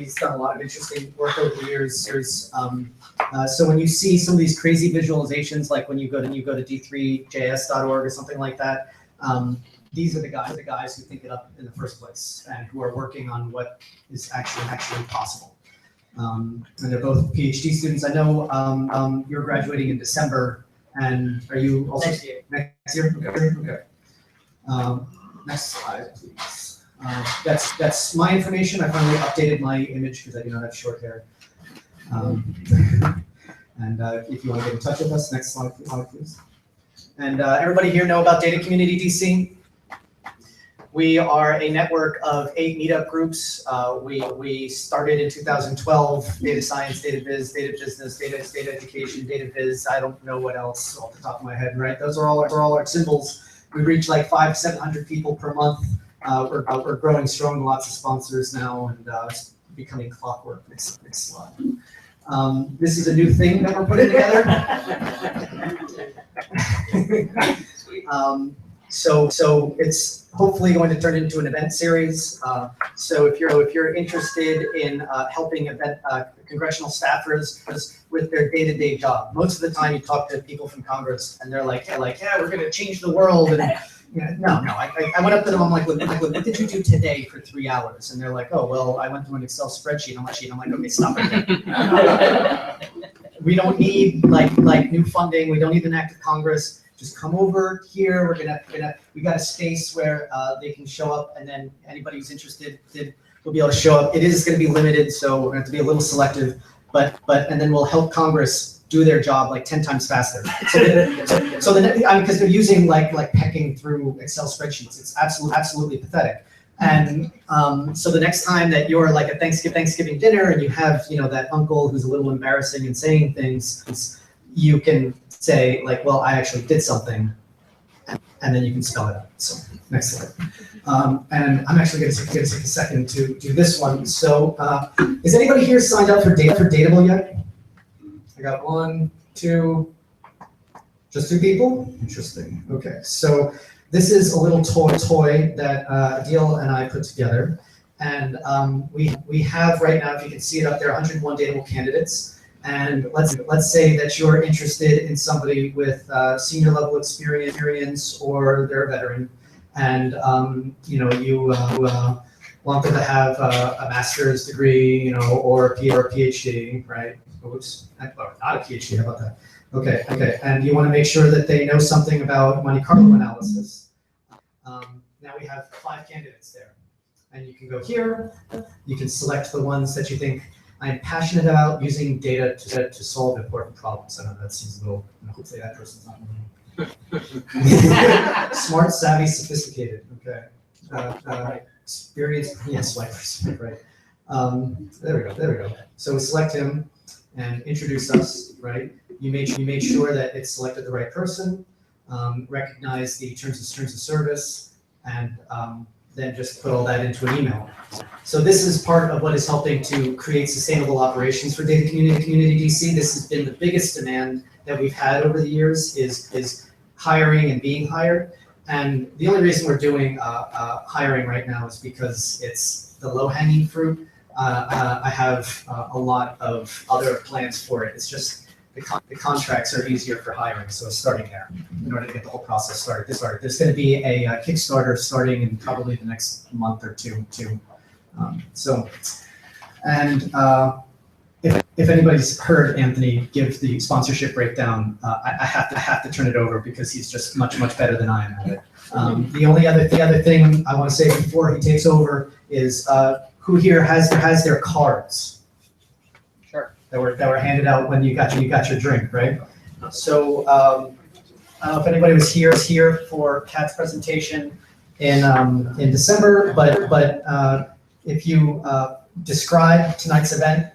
He's done a lot of interesting work over the years. So when you see some of these crazy visualizations, like when you go to d3js.org or something like that, these are the guys who think it up in the first place and who are working on what is actually possible. And they're both PhD students. I know you're graduating in December, and are you also next year? Okay. Next slide, please. That's my information. I finally updated my image because I do not have short hair. And if you want to get in touch with us, next slide, please. And everybody here know about Data Community DC? We are a network of 8 meetup groups. We started in 2012, data science, data viz, data business, data education, data viz. I don't know what else off the top of my head, right? Those are all our symbols. We reach like 500-700 people per month. We're growing strong, lots of sponsors now, and it's becoming clockwork. Next slide. This is a new thing that we're putting together. So it's hopefully going to turn into an event series. So if you're interested in helping congressional staffers with their day-to-day job, most of the time you talk to people from Congress and they're like, yeah, we're going to change the world. And no. I went up to them. I'm like, what did you do today for 3 hours? And they're like, oh, well, I went to an Excel spreadsheet. I'm like, okay, stop it there. We don't need like new funding. We don't need an act of Congress. Just come over here. We got a space where they can show up, and then anybody who's interested will be able to show up. It is going to be limited, so we're going to have to be a little selective. And then we'll help Congress do their job like 10 times faster. Because they're using like pecking through Excel spreadsheets. It's absolutely pathetic. And so the next time that you're like at Thanksgiving dinner and you have that uncle who's a little embarrassing and saying things, you can say like, well, I actually did something, and then you can spell it out. So next slide. And I'm actually going to take a second to do this one. So is anybody here signed up for Datable yet? I got 1, 2, just 2 people? Interesting. Okay, so this is a little toy that Adil and I put together. And we have right now, if you can see it up there, 101 Datable candidates. And let's say that you're interested in somebody with senior level experience, or they're a veteran, and you want them to have a master's degree, or a PhD, right? Oops, not a PhD. How about that? Okay. And you want to make sure that they know something about Monte Carlo analysis. Now we have 5 candidates there, and you can go here. You can select the ones that you think I'm passionate about using data to solve important problems. I know that seems a little. Hopefully that person's not moving. Smart, savvy, sophisticated. Okay. Experience. Yes, right. There we go. So we select him and introduce us. Right. You made sure that it selected the right person. Recognize the terms of service, and then just put all that into an email. So this is part of what is helping to create sustainable operations for Data Community DC. This has been the biggest demand that we've had over the years is hiring and being hired. And the only reason we're doing hiring right now is because it's the low-hanging fruit. I have a lot of other plans for it. It's just the contracts are easier for hiring, so it's starting there in order to get the whole process started. There's going to be a Kickstarter starting in probably the next month or two. If anybody's heard Anthony give the sponsorship breakdown, I have to turn it over because he's just much better than I am at it. The other thing I want to say before he takes over is who here has their cards? Sure. That were handed out when you got your drink, right? So I don't know if anybody was here for Kat's presentation in December, but if you describe tonight's event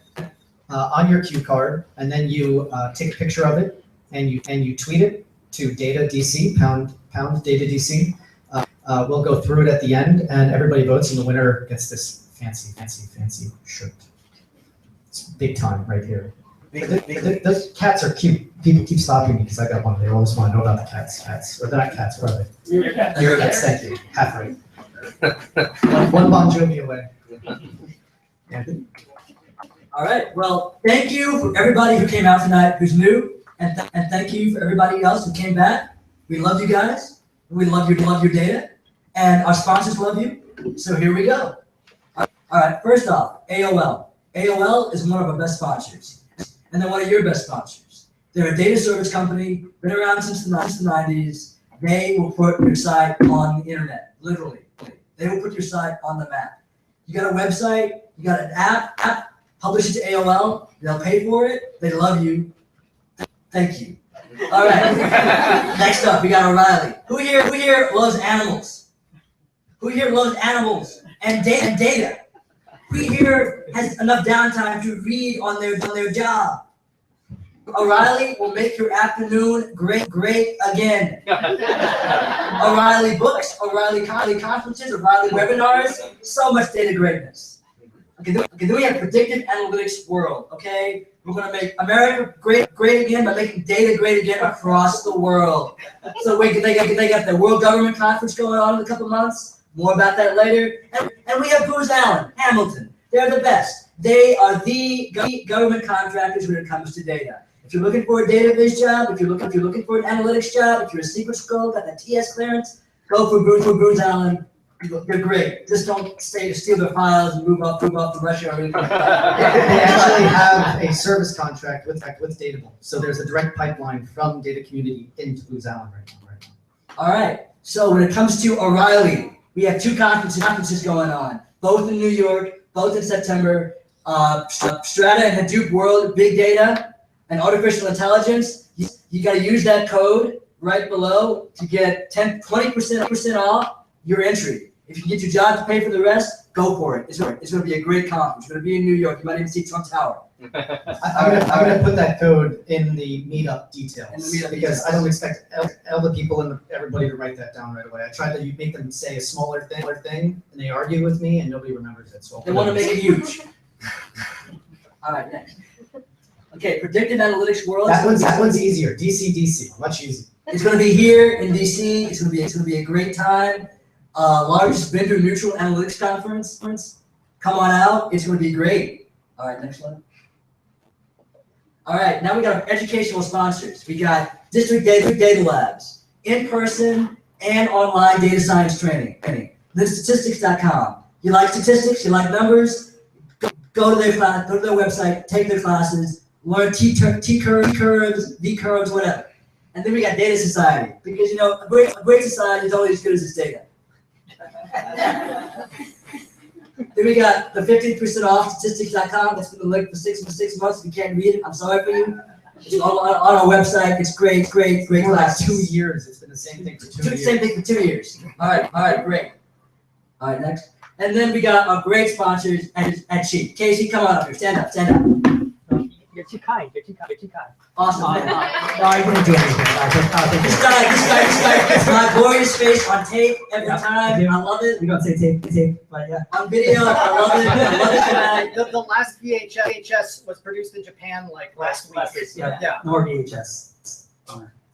on your cue card, and then you take a picture of it and you tweet it to DataDC, pound DataDC. We'll go through it at the end, and everybody votes, and the winner gets this fancy shirt. It's big time right here. The cats are cute. People keep stopping me because I got one. They always want to know about the cats. Or they're not cats, what are they? Your cats, thank you. Half right. One Bon Jovi away. All right. Well, thank you for everybody who came out tonight, who's new, and thank you for everybody else who came back. We love you guys. We love your data, and our sponsors love you. So here we go. All right. First off, AOL. AOL is one of our best sponsors, and they're one of your best sponsors. They're a data service company, been around since the 90s. They will put your site on the internet, literally. They will put your site on the map. You got a website, you got an app, publish it to AOL, they'll pay for it, they love you. Thank you. All right, next up, we got O'Reilly. Who here loves animals? Who here loves animals and data? Who here has enough downtime to read on their job? O'Reilly will make your afternoon great again. O'Reilly books, O'Reilly conferences, O'Reilly webinars, so much data greatness. Okay, then we have predictive analytics world, okay? We're gonna make America great again by making data great again across the world. So they got the World Government Conference going on in a couple months, more about that later. And we have Booz Allen, Hamilton, they're the best. They are the government contractors when it comes to data. If you're looking for a DataViz job, if you're looking for an analytics job, if you're a secret skull, got that TS clearance, go for Booz Allen. They're great. Just don't stay to steal their files and move off to Russia or anything like that. They actually have a service contract with Datable. So there's a direct pipeline from data community into Booz Allen right now. All right. So when it comes to O'Reilly, we have two conferences going on, both in New York, both in September. Strata and Hadoop World, big data and artificial intelligence. You got to use that code right below to get 20% off your entry. If you get your job to pay for the rest, go for it. It's going to be a great conference. It's going to be in New York. You might even see Trump Tower. I'm gonna put that code in the meetup details because I don't expect all the people and everybody to write that down right away. I tried to make them say a smaller thing, and they argue with me, and nobody remembers it. So they want to make it huge. All right, next. Okay, predictive analytics world. That one's easier. DCDC, much easier. It's going to be here in DC. It's going to be a great time. Largest vendor neutral analytics conference. Come on out. It's going to be great. All right, next one. All right, now we got our educational sponsors. We got district data labs, in-person and online data science training. Statistics.com. You like statistics? You like numbers? Go to their class. Go to their website. Take their classes. Learn T curves, V curves, whatever. And then we got Data Society, because a great society is only as good as its data. Then we got the 15% off statistics.com. That's been the link for 6 months. If you can't read it, I'm sorry for you. It's on our website. It's great class. 2 years. It's been the same thing for 2 years. Same thing for 2 years. All right, great. All right, next. And then we got our great sponsors at Chief. Casey, come on up here. Stand up. You're too kind. Awesome. No, I didn't do anything. This guy gets my glorious face on tape every time. I love it. We don't say tape, but yeah. On video, I love it. The last VHS was produced in Japan like last week. Yeah. More VHS.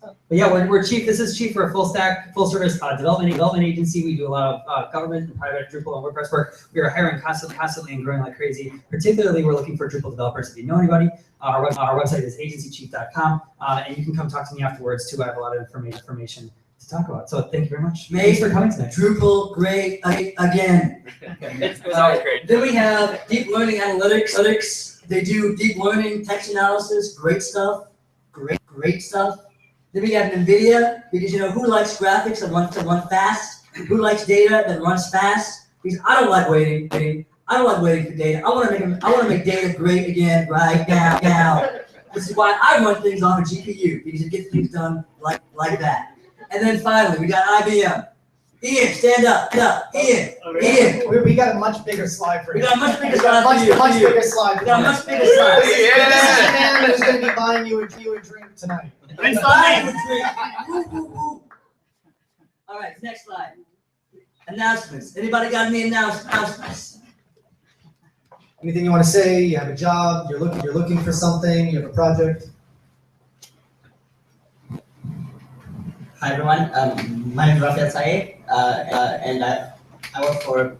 But yeah, we're Chief. This is Chief for a full service development agency. We do a lot of government and private Drupal and WordPress work. We are hiring constantly and growing like crazy. Particularly, we're looking for Drupal developers. If you know anybody, our website is agencychief.com, and you can come talk to me afterwards too. I have a lot of information to talk about. So thank you very much. Thanks for coming tonight. Drupal, great again. It was always great. Then we have deep learning analytics. They do deep learning text analysis. Great stuff. Great stuff. Then we have NVIDIA, because who likes graphics that run fast? Who likes data that runs fast? Because I don't like waiting. I don't like waiting for data. I want to make data great again right now. This is why I run things on a GPU, because it gets things done like that. And then finally, we got IBM. Ian, stand up. Ian. We got a much bigger slide for you. We got a much bigger slide for you. Much bigger slide. We got a much bigger slide. This man is going to be buying you a drink tonight. It's fine. All right, next slide. Announcements. Anybody got any announcements? Anything you want to say? You have a job. You're looking for something. You have a project. Hi everyone. My name is Rafael Sae, and I work for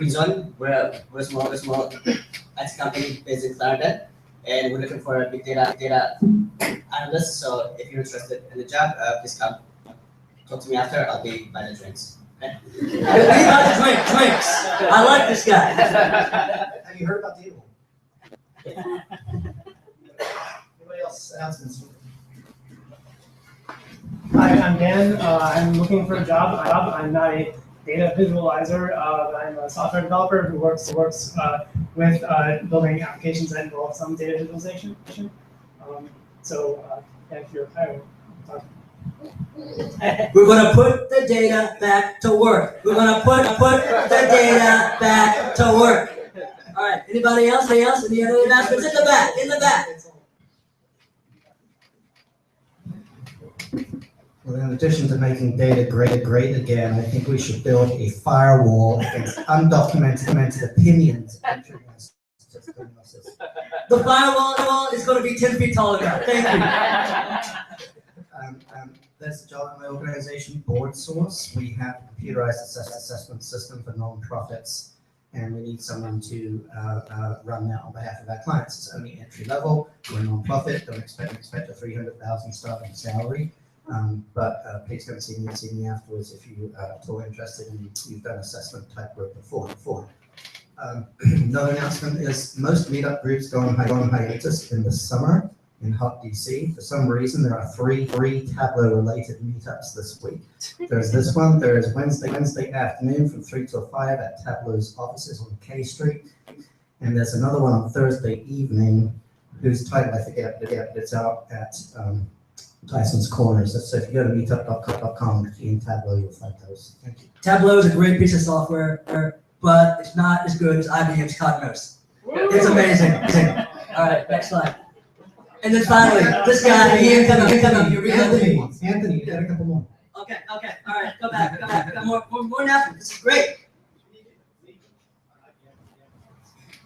Reason, we're small IT company based in Clarendon, and we're looking for a big data analyst. So if you're interested in the job, please come talk to me after. I'll be by the drinks. Okay? We about to drink drinks. I like this guy. Have you heard about Datable? Anybody else announcements? Hi, I'm Dan. I'm looking for a job. I'm not a data visualizer. I'm a software developer who works with building applications that involve some data visualization. If you're hiring, We're gonna put the data back to work. We're gonna put the data back to work. All right. Anybody else? Any other announcements? In the back. In the back. Well, in addition to making data great again, I think we should build a firewall against undocumented opinions. The firewall is gonna be 10 feet taller now. Thank you. There's a job in my organization, Board Source. We have a computerized assessment system for nonprofits, and we need someone to run that on behalf of our clients. It's only entry level. We're a nonprofit. Don't expect a $300,000 starting salary. But please come see me afterwards if you are at all interested and you've done assessment type work before. Another announcement is most meetup groups go on hiatus in the summer in Hot DC. For some reason, there are three Tableau related meetups this week. There's this one. There is Wednesday afternoon from 3 till 5 at Tableau's offices on K Street. And there's another one on Thursday evening whose title I forget, but it's out at Tyson's Corners. So if you go to meetup.com and key in Tableau, you'll find those. Thank you. Tableau is a great piece of software, but it's not as good as IBM's Cognos. It's amazing. All right, next slide. And then finally, this guy, Ian, come up. Anthony, you got a couple more. Okay, all right, go back. Got more announcements. This is great.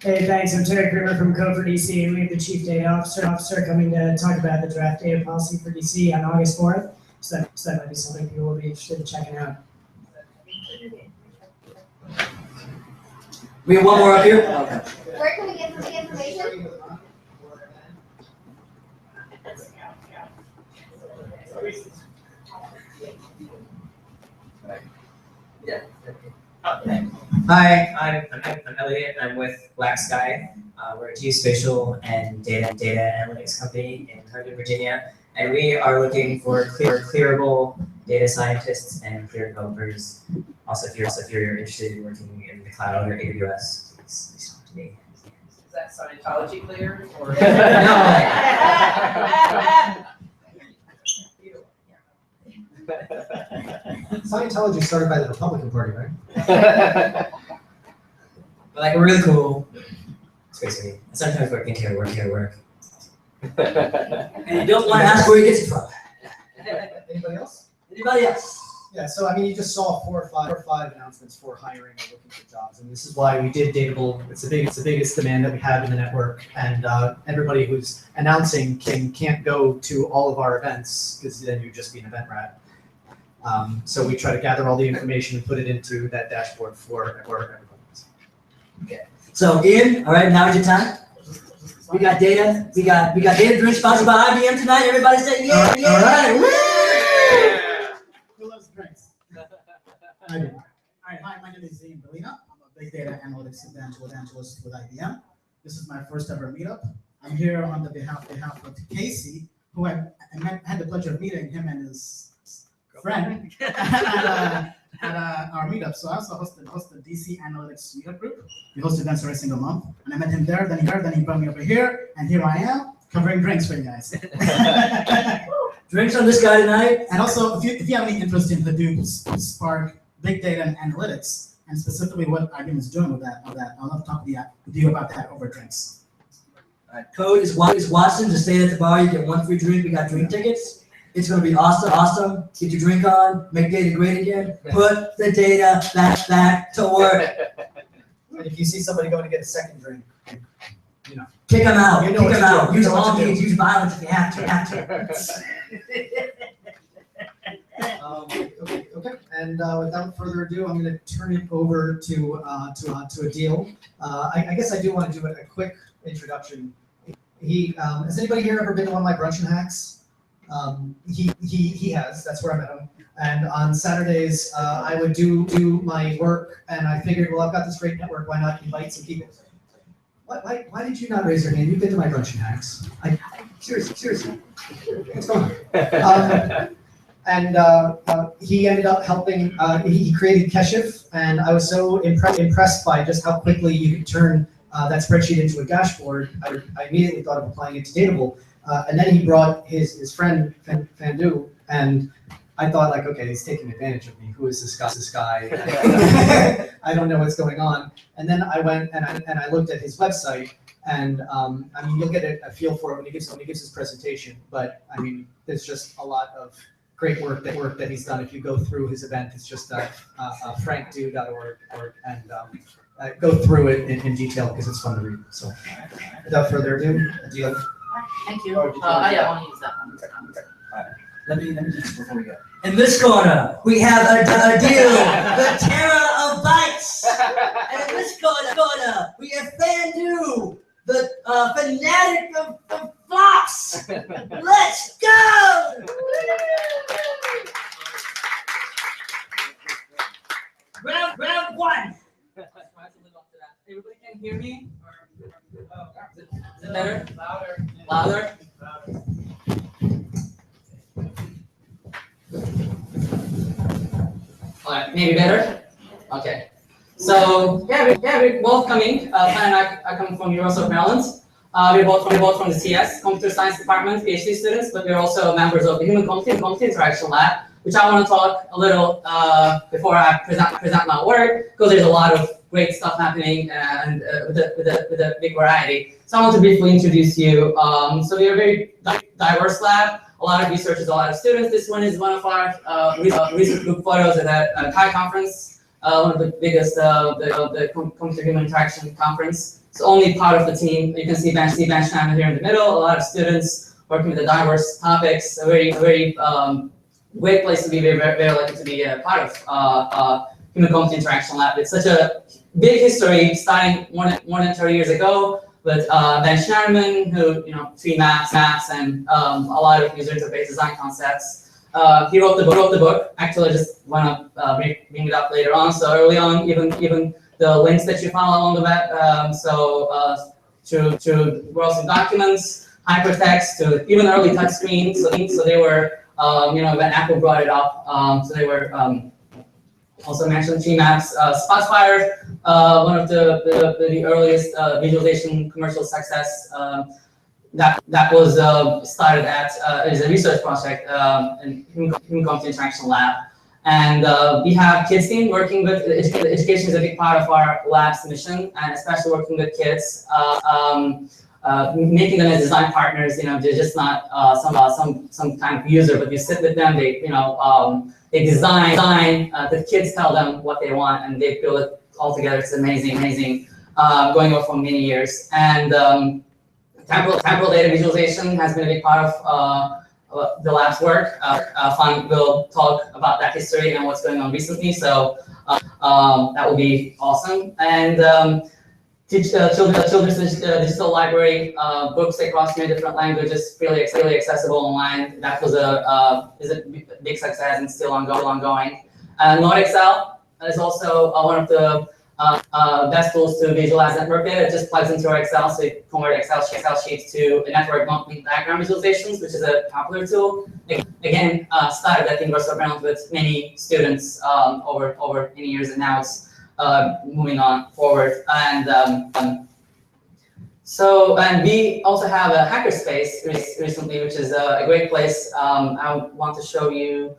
Hey, thanks. I'm Terry Kramer from Code for DC, and we have the Chief Data Officer coming to talk about the draft data policy for DC on August 4th. So that might be something people will be interested in checking out. We have one more up here. Where can we get the information? Hi, I'm Elliot. I'm with Black Sky. We're a geospatial and data analytics company in Herndon, Virginia, and we are looking for clearable data scientists and clear developers. Also, if you're interested in working in the cloud or AWS, please talk to me. Is that Scientology clear or? Scientology started by the Republican Party, right? But like, we're really cool. It's basically, I sometimes work into work. And you don't want to ask where he gets it from. Anybody else? Anybody else? Yeah, so I mean, you just saw four or five announcements for hiring or looking for jobs, and this is why we did Datable. It's the biggest demand that we have in the network, and everybody who's announcing can't go to all of our events because then you'd just be an event rat. So we try to gather all the information and put it into that dashboard for everybody. Okay. So Ian, all right, now is your time. We got data. We got data drink sponsored by IBM tonight. Everybody say yeah, yeah. All right. Woo! Who loves drinks? I do. All right, hi, my name is Zane Belina. I'm a big data analytics evangelist with IBM. This is my first ever meetup. I'm here on the behalf of Casey, who I had the pleasure of meeting him and his friend at our meetup. So I also host the DC Analytics meetup group. We host events every single month. And I met him there, then he brought me over here, and here I am, covering drinks for you guys. Drinks on this guy tonight. And also, if you have any interest in Hadoop, Spark, big data and analytics, and specifically what IBM is doing with that, I'd love to talk with you about that over drinks. All right, code is Watson. Just stay at the bar. You get one free drink. We got drink tickets. It's gonna be awesome. Get your drink on. Make data great again. Put the data back to work. And if you see somebody going to get a second drink, you know. Kick them out. You know what to do. Use You know what all to do. means. Use violence if you have to. Okay. And without further ado, I'm going to turn it over to Adil. I guess I do want to do a quick introduction. Has anybody here ever been to one of my brunch and hacks? He has. That's where I met him. And on Saturdays, I would do my work, and I figured, well, I've got this great network. Why not invite some people? Why did you not raise your hand? You've been to my brunch and hacks. Seriously. What's going on? And he ended up helping. He created Keshif, and I was so impressed by just how quickly you could turn that spreadsheet into a dashboard. I immediately thought of applying it to Datable. And then he brought his friend Fandu, and I thought, like, okay, he's taking advantage of me. Who is this guy? I don't know what's going on. And then I went and I looked at his website, and I mean, you'll get a feel for it when he gives his presentation. But I mean, there's just a lot of great work that he's done. If you go through his event, it's just frankdo.org, and go through it in detail because it's fun to read. So, without further ado, Adil. Thank you. Or did you I want want to use that one. Let me do this before we go. In this corner, we have Adil, the terror of bikes. And in this corner, we have Fandu, the fanatic of flops. Let's go! Round one. Everybody can hear me? Is it better? Louder? All right, maybe better? Okay. So, we're both coming. Fan and I come from University of Maryland. We're both from the CS, Computer Science Department, PhD students, but we're also members of the Human Computer Interaction Lab, which I want to talk a little before I present my work, because there's a lot of great stuff happening and with a big variety. So I want to briefly introduce you. So we're a very diverse lab. A lot of researchers, a lot of students. This one is one of our recent group photos at a CHI conference, one of the biggest, the Computer Human Interaction Conference. It's only part of the team. You can see Ben Shannon here in the middle. A lot of students working with the diverse topics. A very great place to be. Very lucky to be a part of Human Computer Interaction Lab. It's such a big history, starting more than 30 years ago. But Ben Shannon, who three maps, and a lot of user interface design concepts. He wrote the book. Actually, I just want to bring it up later on. So early on, even the links that you found along the web. To browsing documents, hypertext, to even early touch screens. So they were, when Apple brought it up, so they were also mentioned tree maps. Spotfire, one of the earliest visualization commercial success. That was started as a research project in Human Computer Interaction Lab. And we have kids team working with education is a big part of our lab's mission, and especially working with kids, making them as design partners. They're just not some kind of user, but you sit with them. They design. The kids tell them what they want, and they build it all together. It's amazing, going on for many years. And temporal data visualization has been a big part of the lab's work. Fan will talk about that history and what's going on recently. So that will be awesome. And teach children's digital library, books across many different languages, freely accessible online. That was is a big success and still ongoing. NodeXL is also one of the best tools to visualize network data. It just plugs into our Excel, so you convert Excel sheets to network non-linked diagram visualizations, which is a popular tool. Again, started at the University of Maryland with many students over many years, and now it's moving on forward. And we also have a hackerspace recently, which is a great place. I want to show you.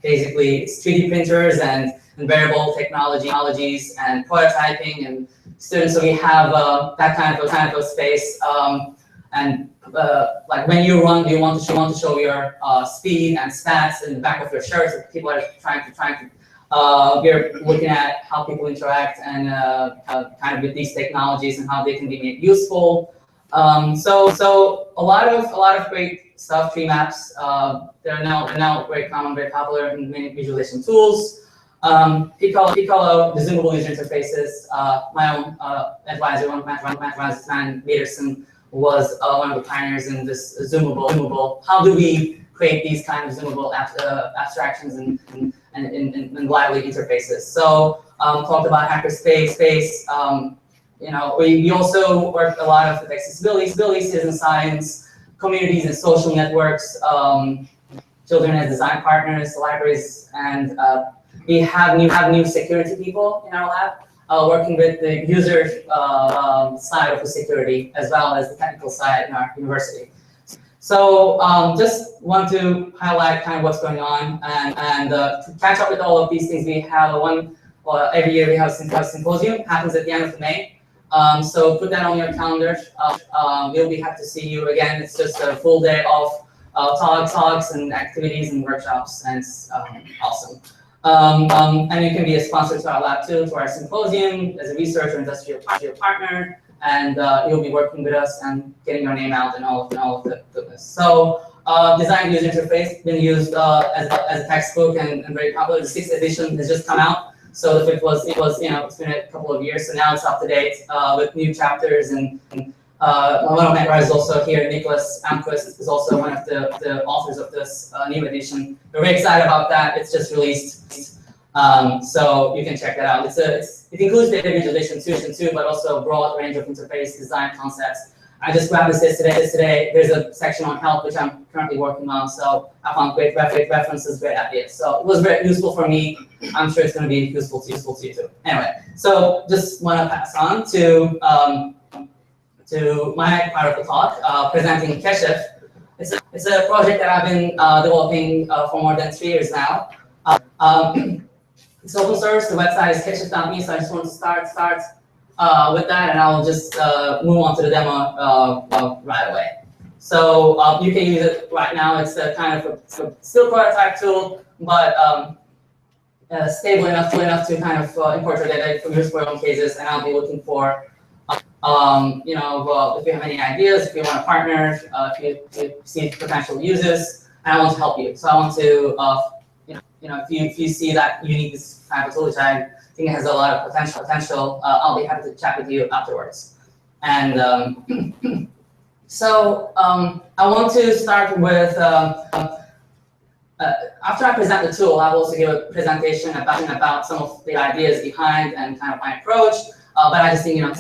Basically, it's 3D printers and wearable technologies and prototyping and students. So we have that kind of a space. Like when you run, do you want to show your speed and stats in the back of your shirt? So people are trying to. We're looking at how people interact and kind of with these technologies and how they can be made useful. So a lot of great stuff. Tree maps. They're now very common, very popular in many visualization tools. Piccolo, the zoomable user interfaces. My own advisor, one of my advisors, Van Peterson, was one of the pioneers in this zoomable. How do we create these kind of zoomable abstractions and lively interfaces? So talked about hackerspace. We also work a lot of with accessibility, citizen science, communities and social networks, children as design partners, libraries, and we have new security people in our lab, working with the user side of the security as well as the technical side in our university. So just want to highlight kind of what's going on and to catch up with all of these things. We have every year we have a symposium, happens at the end of May. So put that on your calendar. We'll be happy to see you again. It's just a full day of talks and activities and workshops, and it's awesome. And you can be a sponsor to our lab too, to our symposium as a research or industrial partner, and you'll be working with us and getting your name out and all of the goodness. So design user interface been used as a textbook and very popular. The 6th edition has just come out. So if it was it's been a couple of years, so now it's up to date with new chapters and one of my guys also here, Nicholas Amquist, is also one of the authors of this new edition. We're very excited about that. It's just released, so you can check that out. It includes data visualization too, but also a broad range of interface design concepts. I just grabbed this today. There's a section on health, which I'm currently working on, so I found great references, great ideas. So it was very useful for me. I'm sure it's going to be useful to you too. Anyway, so just want to pass on to my part of the talk, presenting Keshev. It's a project that I've been developing for more than 3 years now. It's open source. The website is keshev.me, so I just want to start with that, and I'll just move on to the demo right away. So you can use it right now. It's a kind of a still prototype tool, but stable enough to kind of import your data for your own cases, and I'll be looking for if you have any ideas, if you want to partner, if you see potential uses, and I want to help you. So I want to, if you see that you need this kind of tool, which I think it has a lot of potential, I'll be happy to chat with you afterwards. And I want to start with, after I present the tool, I will also give a presentation about some of the ideas behind and kind of my approach. But I just think, let's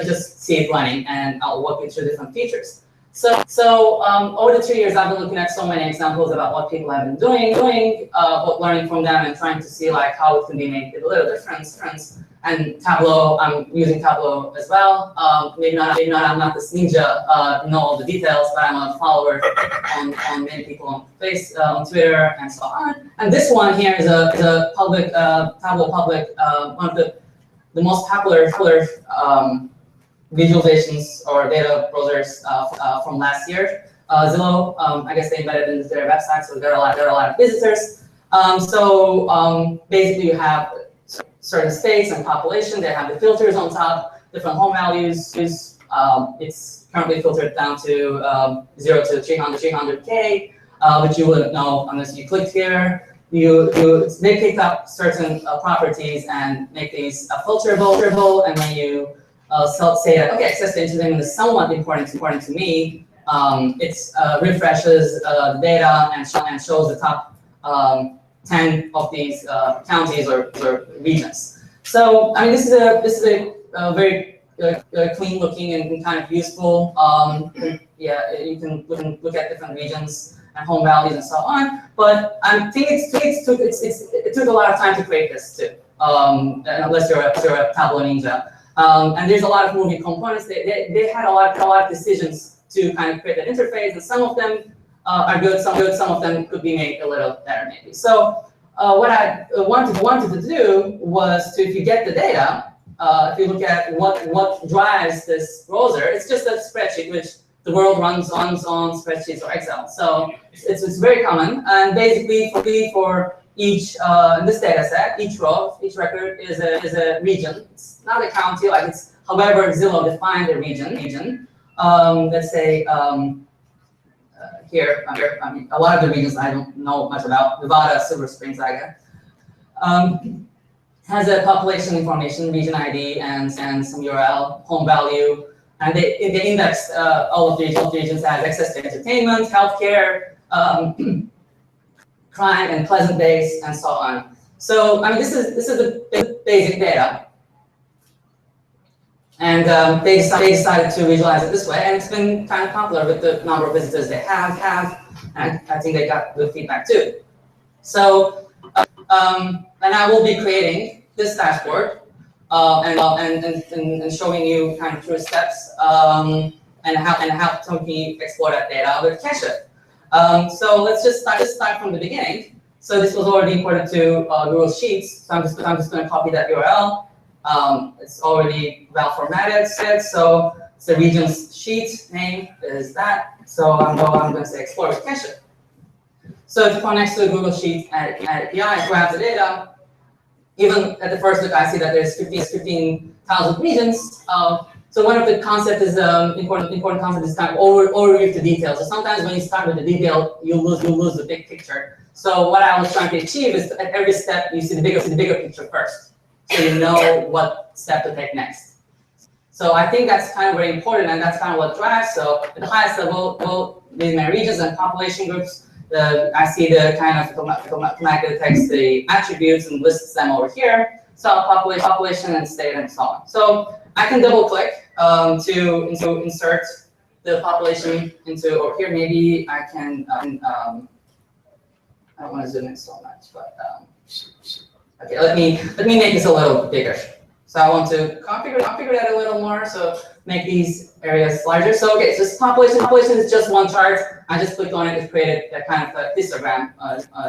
just see it running, and I'll walk you through different features. So over the 2 years, I've been looking at so many examples about what people have been doing, but learning from them and trying to see like how it can be made a little difference. And Tableau, I'm using Tableau as well. Maybe not. I'm not this ninja, know all the details, but I'm a follower on many people on on Twitter, and so on. And this one here is a public Tableau public, one of the most popular visualizations or data browsers from last year. Zillow, I guess they embedded into their website, so there are a lot of visitors. Basically, you have certain states and population. They have the filters on top, different home values. It's currently filtered down to 0 to 300K, which you wouldn't know unless you clicked here. They pick up certain properties and make these filterable, and when you say that, okay, access to internet is somewhat important to me, it refreshes the data and shows the top 10 of these counties or regions. So I mean, this is a very clean looking and kind of useful. Yeah, you can look at different regions and home values and so on. But I think it took a lot of time to create this too, unless you're a Tableau ninja. And there's a lot of moving components. They had a lot of decisions to kind of create that interface, and some of them are good, some of them could be made a little better maybe. So what I wanted to do was to, if you get the data, if you look at what drives this browser, it's just a spreadsheet which the world runs on spreadsheets or Excel. So it's very common, and basically for each in this data set, each row, each record is a region. It's not a county, like it's however Zillow defined the region. let's say here, I mean, a lot of the regions I don't know much about. Nevada, Silver Springs, I guess, has a population information, region ID, and some URL, home value, and they index all of the regions as access to entertainment, healthcare, crime, and pleasant days, and so on. So I mean, this is the basic data. And they decided to visualize it this way, and it's been kind of popular with the number of visitors they have, and I think they got good feedback too. So, and I will be creating this dashboard and showing you kind of through steps and how can we explore that data with Cache. So let's just start from the beginning. So this was already imported to Google Sheets. So I'm just going to copy that URL. It's already well formatted, so it's the region's sheet name is that. So I'm going to say explore with Cache. So it connects to the Google Sheet API, grabs the data. Even at the first look, I see that there's 15,000 regions. So one of the concepts is important concept is kind of overview the details. So sometimes when you start with the detail, you lose the big picture. So what I was trying to achieve is at every step you see the bigger picture first, so you know what step to take next. So I think that's kind of very important, and that's kind of what drives. So at the highest level, these my regions and population groups. I see the kind of automatically detects the attributes and lists them over here. So population and state and so on. So I can double click to insert the population into over here. Maybe I can. I don't want to zoom in so much, but okay. Let me make this a little bigger. So I want to configure that a little more. So make these areas larger. So okay, so this population is just one chart. I just clicked on it. It created that kind of histogram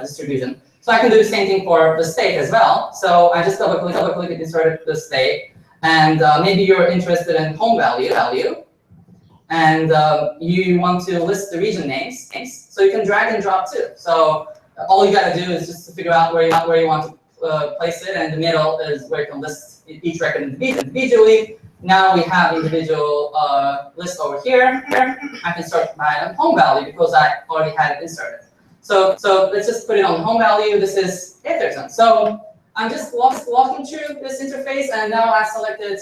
distribution. So I can do the same thing for the state as well. So I just double click and insert the state. And maybe you're interested in home value, and you want to list the region names. So you can drag and drop too. So all you got to do is just to figure out where you want to place it, and the middle is where you can list each record individually. Now we have individual list over here. I can start by home value because I already had it inserted. So let's just put it on home value. This is 8,000. So I'm just walking through this interface, and now I selected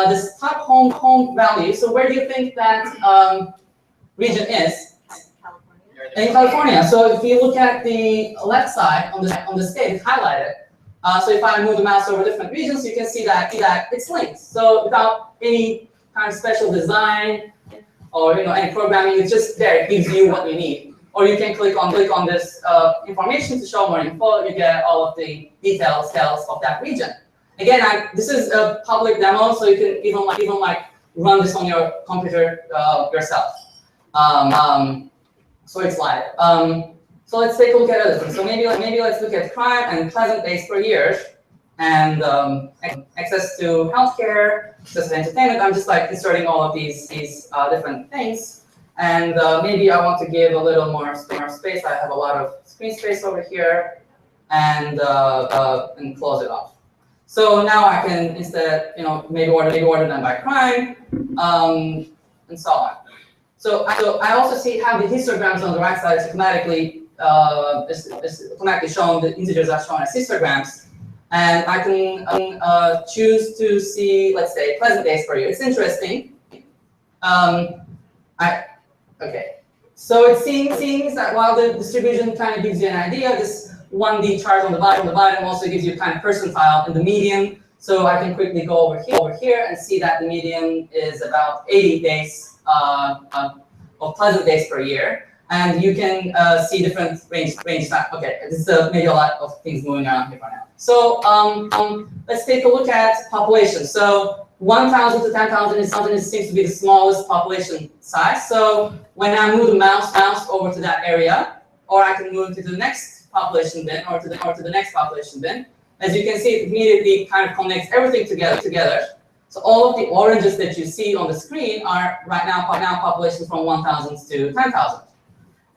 this top home value. So where do you think that region is? In California. So if you look at the left side on the state, it's highlighted. So if I move the mouse over different regions, you can see that it's linked. So without any kind of special design or any programming, it's just there. It gives you what you need. Or you can click on this information to show more info. You get all of the details of that region. Again, this is a public demo, so you can even run this on your computer yourself. So it's live. So let's take a look at other things. So maybe let's look at crime and pleasant days per year, and access to healthcare, access to entertainment. I'm just inserting all of these different things, and maybe I want to give a little more space. I have a lot of screen space over here, and close it off. So now I can instead maybe order them by crime, and so on. So I also see how the histograms on the right side is automatically shown. The integers are shown as histograms, and I can choose to see, let's say, pleasant days per year. It's interesting. Okay. So it seems that while the distribution kind of gives you an idea, this 1D chart on the bottom also gives you kind of percentile in the median. So I can quickly go over here and see that the median is about 80 days. Of pleasant days per year, and you can see different range. Okay, this is maybe a lot of things moving around here for now. So let's take a look at population. So 1,000 to 10,000 seems to be the smallest population size. So when I move the mouse over to that area, or I can move to the next population bin, or to the next population bin, as you can see, it immediately kind of connects everything together. So all of the oranges that you see on the screen are right now populations from 1,000 to 10,000.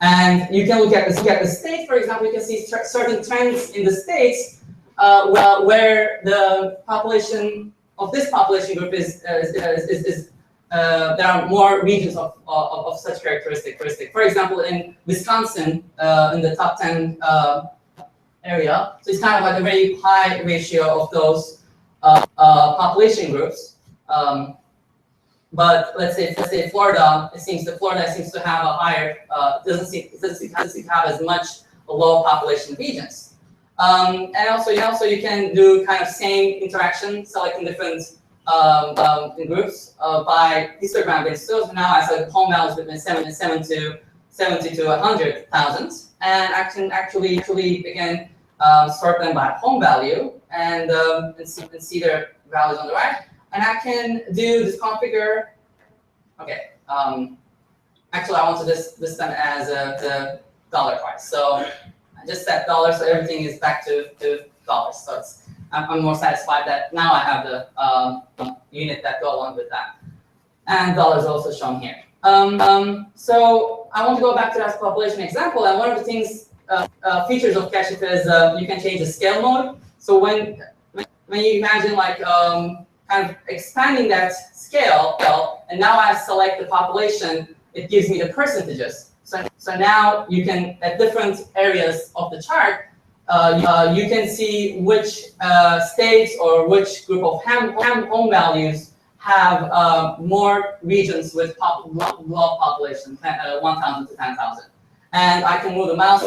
And you can look at the state, for example. You can see certain trends in the states where the population of this population group is there are more regions of such characteristic. For example, in Wisconsin, in the top 10 area, so it's kind of like a very high ratio of those population groups. But let's say Florida, Florida seems to have a higher, doesn't seem to have as much low population regions. And also you can do kind of same interaction, selecting different groups by histogram based. So now I select home values between 70 to 100,000, and I can actually again sort them by home value and see their values on the right. And I can do this configure. Okay. Actually, I want to list them as the dollar price. So I just set $, so everything is back to dollars. So I'm more satisfied that now I have the unit that go along with that. And dollars also shown here. So I want to go back to that population example. And one of the things, features of Kashif is you can change the scale mode. So when you imagine like kind of expanding that scale, and now I select the population, it gives me the percentages. So now you can, at different areas of the chart, you can see which states or which group of home values have more regions with low population, 1,000 to 10,000. And I can move the mouse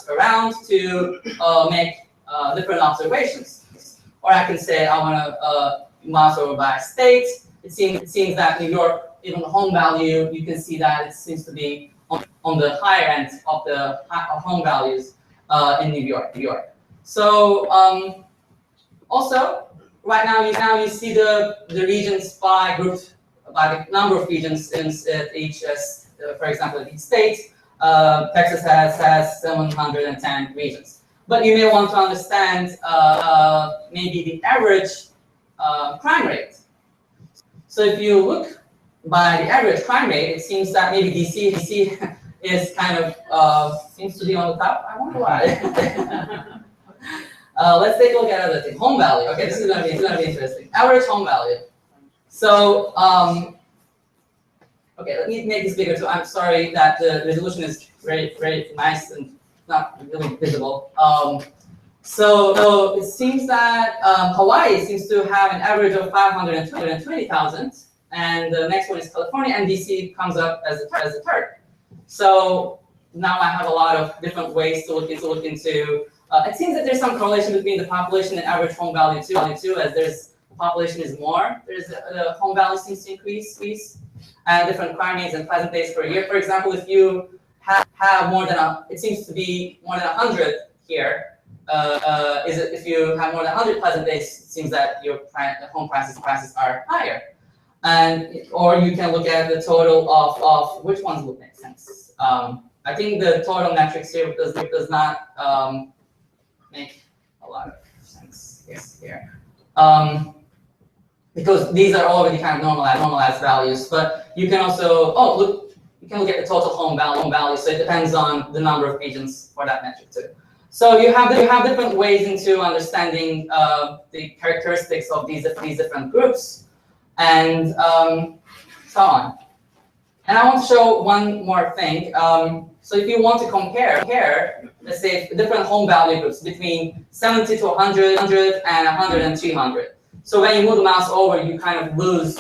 around to make different observations. Or I can say I want to mouse over by state. It seems that New York, even the home value, you can see that it seems to be on the higher end of the home values in New York. So also, right now you see the regions by grouped by the number of regions in each, for example, in each state. Texas has 710 regions. But you may want to understand maybe the average crime rate. So if you look by the average crime rate, it seems that maybe DC is kind of seems to be on the top. I wonder why. Let's take a look at other things. Home value. Okay, this is gonna be interesting. Average home value. So okay, let me make this bigger too. I'm sorry that the resolution is very nice and not really visible. So it seems that Hawaii seems to have an average of 520,000, and the next one is California, and DC comes up as the third. So now I have a lot of different ways to look into. It seems that there's some correlation between the population and average home value too. As the population is more, the home value seems to increase. Different crime rates and pleasant days per year. For example, if you have more than it seems to be more than 100 here. If you have more than 100 pleasant days, it seems that your home prices are higher. Or you can look at the total of which ones would make sense. I think the total metrics here does not make a lot of sense here. Because these are already kind of normalized values, but you can also you can look at the total home value. So it depends on the number of agents for that metric too. So you have different ways into understanding the characteristics of these different groups, and so on. And I want to show one more thing. So if you want to compare, let's say, different home value groups between 70 to 100, 100 and 100 and 200. So when you move the mouse over, you kind of lose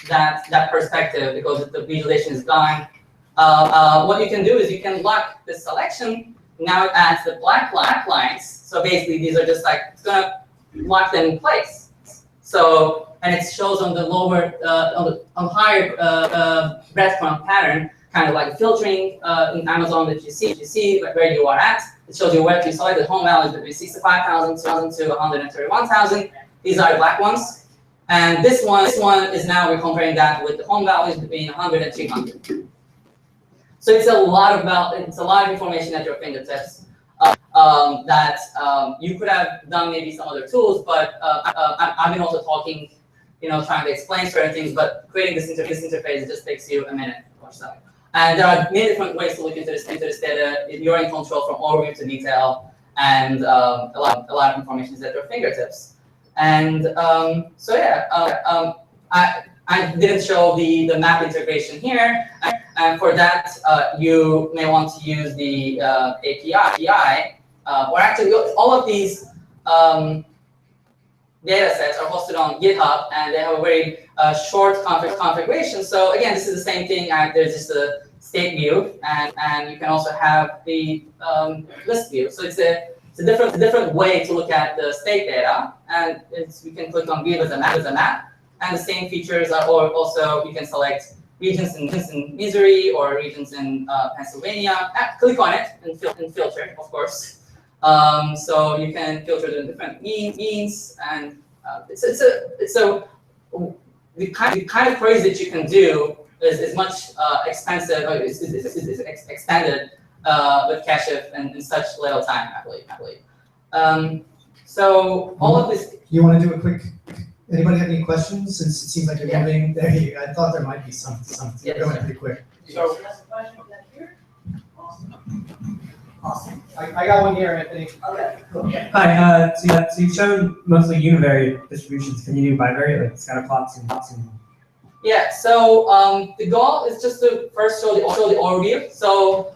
that perspective because the visualization is gone. What you can do is you can lock the selection. Now it adds the black lines. So basically, these are just like, it's going to lock them in place. So, and it shows on the lower, on higher breadcrumb pattern, kind of like filtering in Amazon that you see where you are at. It shows you where you select the home values between 65,000 to 131,000. These are the black ones. And this one is now we're comparing that with the home values between 100 and 200. So it's a lot of information at your fingertips that you could have done maybe some other tools, but I've been also talking, trying to explain certain things, but creating this interface just takes you a minute or so. And there are many different ways to look into this data. You're in control from overview to detail, and a lot of information is at your fingertips. And so yeah, I didn't show the map integration here, and for that, you may want to use the API, or actually all of these data sets are hosted on GitHub, and they have a very short configuration. So again, this is the same thing. There's just a state view, and you can also have the list view. So it's a different way to look at the state data, and we can click on view as a map. And the same features are, or also you can select regions in Missouri or regions in Pennsylvania. Click on it and filter, of course. So you can filter the different means, and the kind of queries that you can do is much expensive, or is expanded with Kashif in such little time, I believe. So all of this. You want to do a quick? Anybody have any questions? Since it seems like you're moving, there you. I thought there might be some. You're going pretty quick. So. Awesome. I got one here, Anthony. Okay, cool. Hi, so you've shown mostly univariate distributions. Can you do bivariate, like scatter plots and Yeah, so the goal is just to first show the overview. So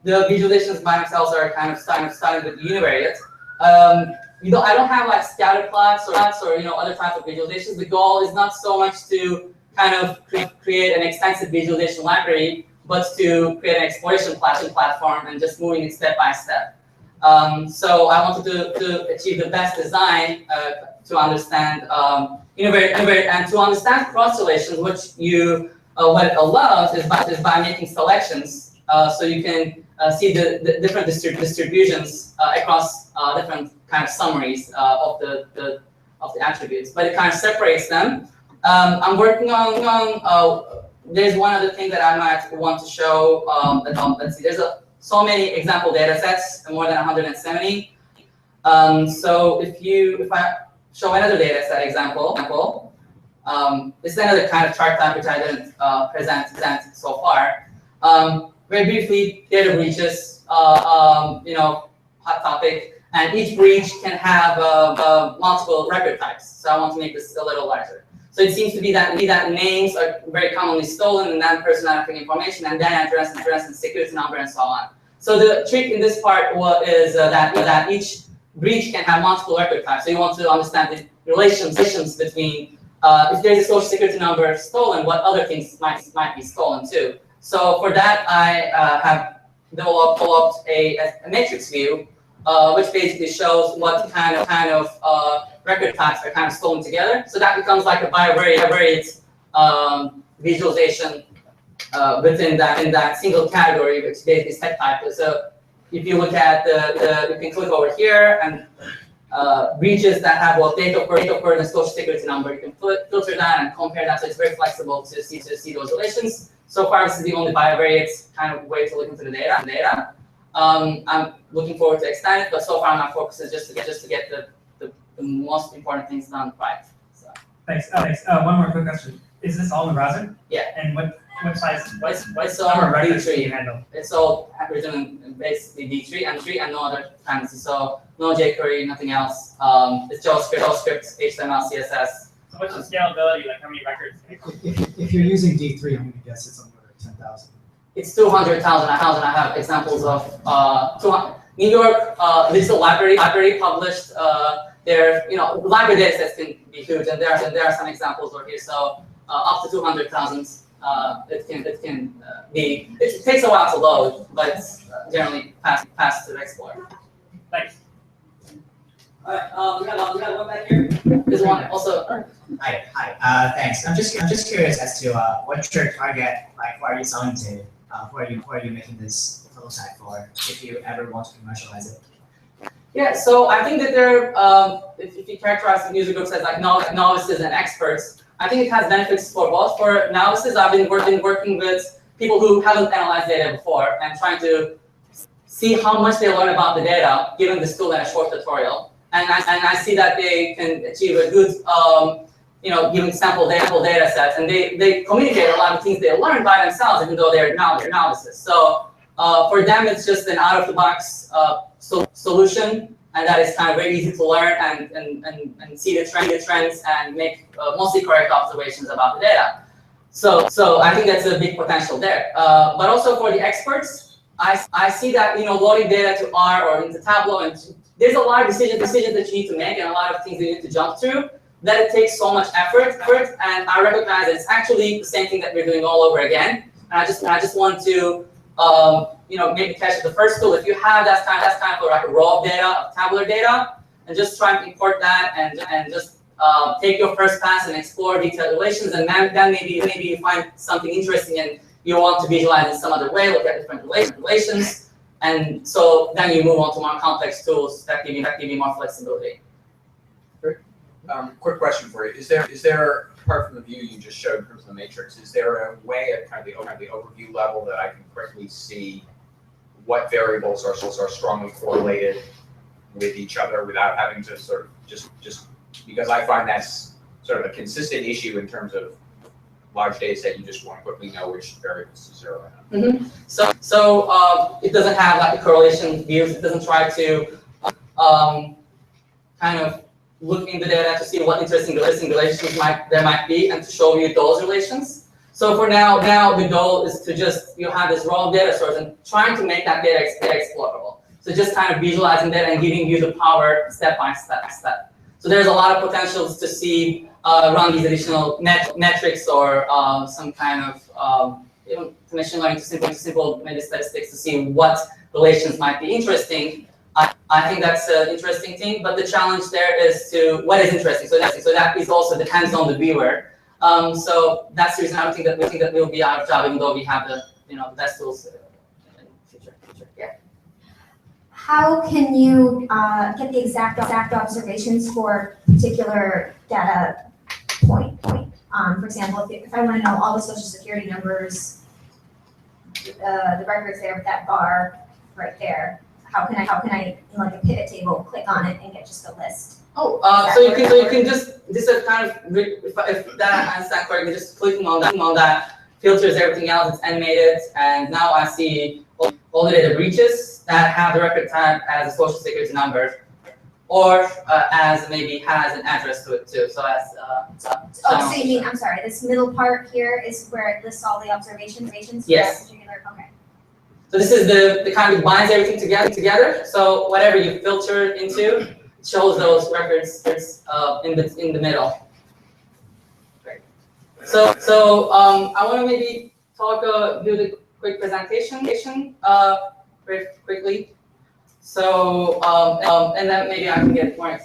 the visualizations by themselves are kind of starting with univariate. I don't have like scatter plots or other types of visualizations. The goal is not so much to kind of create an extensive visualization library, but to create an exploration platform and just moving it step by step. So I wanted to achieve the best design to understand univariate and to understand cross relations, which what it allows is by making selections, so you can see the different distributions across different kind of summaries of the attributes, but it kind of separates them. I'm working on there's one other thing that I might want to show. Let's see, there's so many example data sets, more than 170. So if I show another data set example, this is another kind of chart type which I didn't present so far. Very briefly, data breaches, hot topic, and each breach can have multiple record types. So I want to make this a little larger. So it seems to be that names are very commonly stolen, and then personal identifying information, and then address and security number, and so on. So the trick in this part is that each breach can have multiple record types. So you want to understand the relations between if there's a social security number stolen, what other things might be stolen too. So for that, I have developed a matrix view, which basically shows what kind of record types are kind of stolen together. So that becomes like a bivariate visualization within that single category, which basically is tech type. So if you look at you can click over here and breaches that have both date of birth and social security number, you can filter that and compare that. So it's very flexible to see those relations. So far, this is the only bivariate kind of way to look into the data. I'm looking forward to extend it, but so far my focus is just to get the most important things done right. So. Thanks. One more quick question. Is this all in the browser? Yeah. And what size? What's all records D3 do you handle? It's all written in basically D3 and no other dependency. So no jQuery, nothing else. It's JavaScript, HTML, CSS. So what's the scalability? Like how many records? If you're using D3, I'm going to guess it's on the order of 10,000. It's 200,000. I have examples of 200. New York Digital Library published library data sets can be huge, and there are some examples over here. So up to 200,000, it can be. It takes a while to load, but it's generally fast to explore. Thanks. All right, we got one back here. There's one also. Hi. Thanks. I'm just curious as to what's your target, like who are you selling to? Who are you making this prototype for? If you ever want to commercialize it. Yeah, so I think that there, if you characterize the user groups as like novices and experts, I think it has benefits for both. For novices, I've been working with people who haven't analyzed data before and trying to see how much they learn about the data, given this tool in a short tutorial. And I see that they can achieve a good, given sample data sets, and they communicate a lot of things they learn by themselves, even though they're novices. So for them, it's just an out-of-the-box solution, and that is kind of very easy to learn and see the trends and make mostly correct observations about the data. So I think that's a big potential there. But also for the experts, I see that loading data to R or into Tableau, and there's a lot of decisions that you need to make and a lot of things you need to jump through, that it takes so much effort, and I recognize that it's actually the same thing that we're doing all over again. And I just want to maybe catch the first tool. If you have that's kind of like a raw data, tabular data, and just try and import that and just take your first pass and explore detailed relations, and then maybe you find something interesting and you want to visualize in some other way, look at different relations, and so then you move on to more complex tools that give you more flexibility. Quick question for you: Is there, apart from the view you just showed in terms of the matrix, is there a way at kind of the overview level that I can quickly see what variables are strongly correlated with each other without having to sort of just because I find that's sort of a consistent issue in terms of large data set, you just want to quickly know which variables to zero in on. Mm-hmm. So it doesn't have like the correlation views. It doesn't try to kind of look in the data to see what interesting relations there might be and to show you those relations. So for now the goal is to just, you have this raw data source and trying to make that data explorable. So just kind of visualizing that and giving you the power step by step. So there's a lot of potentials to see run these additional metrics or some kind of machine learning to simple maybe statistics to see what relations might be interesting. I think that's an interesting thing, but the challenge there is to what is interesting. So that is also depends on the viewer. So that's the reason I don't think that we'll be out of job, even though we have the the best tools in the future. Yeah. How can you get the exact observations for particular data point? For example, if I want to know all the social security numbers, the records there with that bar right there, how can I in like a pivot table click on it and get just a list? Oh, so you can just this is kind of if that I understand correctly, just clicking on that filters everything else. It's animated, and now I see all the data breaches that have the record type as a social security number, or as maybe has an address to it too. So as so you mean, I'm sorry, this middle part here is where it lists all the observations for yes. that particular, okay. So this is the kind of binds everything together. So whatever you filter into, it shows those records in the middle. Great. So I want to maybe do the quick presentation very quickly. So and then maybe I can get more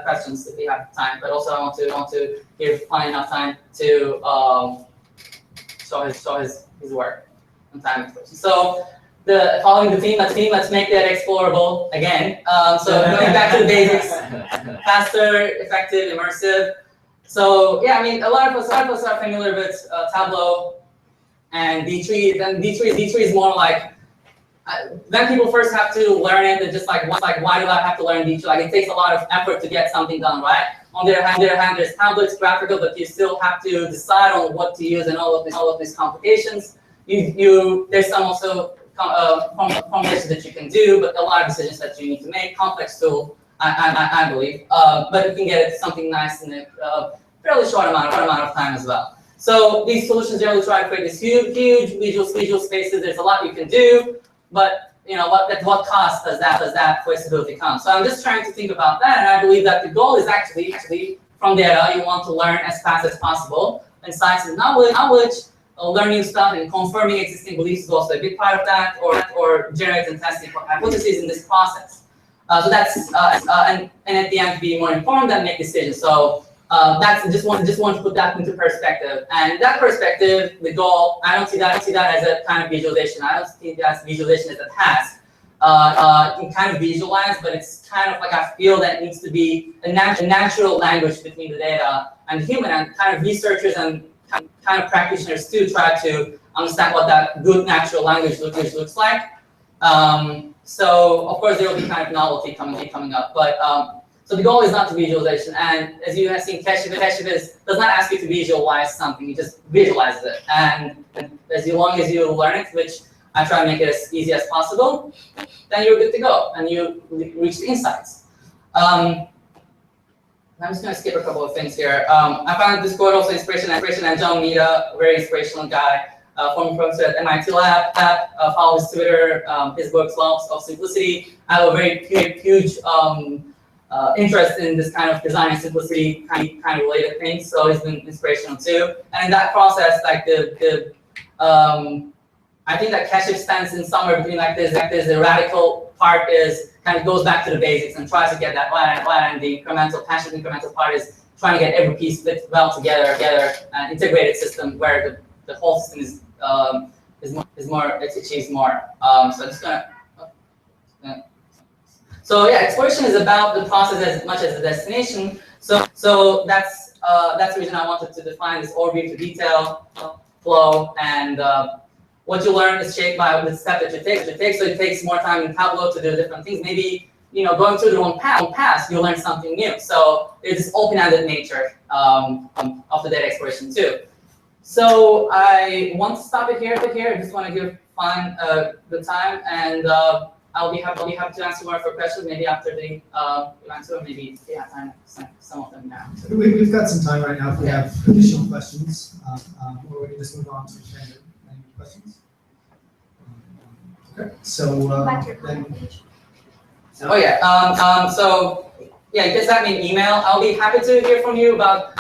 questions if we have time. But also I want to give Pine enough time to show his work. Time. So following the theme, let's make that explorable again. So going back to the basics, faster, effective, immersive. So yeah, I mean, a lot of us are familiar with Tableau and D3. And D3 is more like when people first have to learn it, they're just like, why do I have to learn D3? Like it takes a lot of effort to get something done, right? On the other hand, there's Tableau, it's graphical, but you still have to decide on what to use and all of these complications. There's some also formulations that you can do, but a lot of decisions that you need to make. Complex tool, I believe, but you can get something nice in a fairly short amount of time as well. So these solutions generally try to create these huge visual spaces. There's a lot you can do, but at what cost does that flexibility come? So I'm just trying to think about that, and I believe that the goal is actually from data you want to learn as fast as possible, and science and knowledge. Learning stuff and confirming existing beliefs is also a big part of that, or generating and testing hypotheses in this process. So that's and at the end be more informed and make decisions. So that's just want to put that into perspective. And that perspective, the goal, I don't see that as a kind of visualization. I don't see that as visualization as a task. You can kind of visualize, but it's kind of like I feel that it needs to be a natural language between the data and the human, and kind of researchers and kind of practitioners too try to understand what that good natural language looks like. So of course there will be kind of novelty coming up, but so the goal is not to visualization. And as you have seen, Keshavis does not ask you to visualize something; it just visualizes it. And as long as you learn it, which I try to make it as easy as possible. Then you're good to go, and you reach the insights. I'm just going to skip a couple of things here. I found this quote also inspirational, and John Mita, a very inspirational guy, former professor at MIT Lab, follow his Twitter, his books, Laws of Simplicity. I have a very huge interest in this kind of design and simplicity kind of related things, so it's been inspirational too. And in that process, like I think that Keshev stands in somewhere between like this. The radical part is kind of goes back to the basics and tries to get that line, and the incremental, passionate incremental part is trying to get every piece fit well together, an integrated system where the whole system is more, it achieves more. So I'm just gonna. So yeah, exploration is about the process as much as the destination. So that's the reason I wanted to define this overview to detail, flow, and what you learn is shaped by the step that you take. So it takes more time in Tableau to do different things. Maybe going through the wrong path, you learn something new. So there's this open-ended nature of the data exploration too. So I want to stop it here. I just want to give the time, and I'll be happy to answer more for questions. Maybe after the event, or maybe if we have time, some of them now. We've got some time right now if we have additional questions, or we can just move on to any questions. Okay, so then. Oh yeah. So yeah, you can send me an email. I'll be happy to hear from you about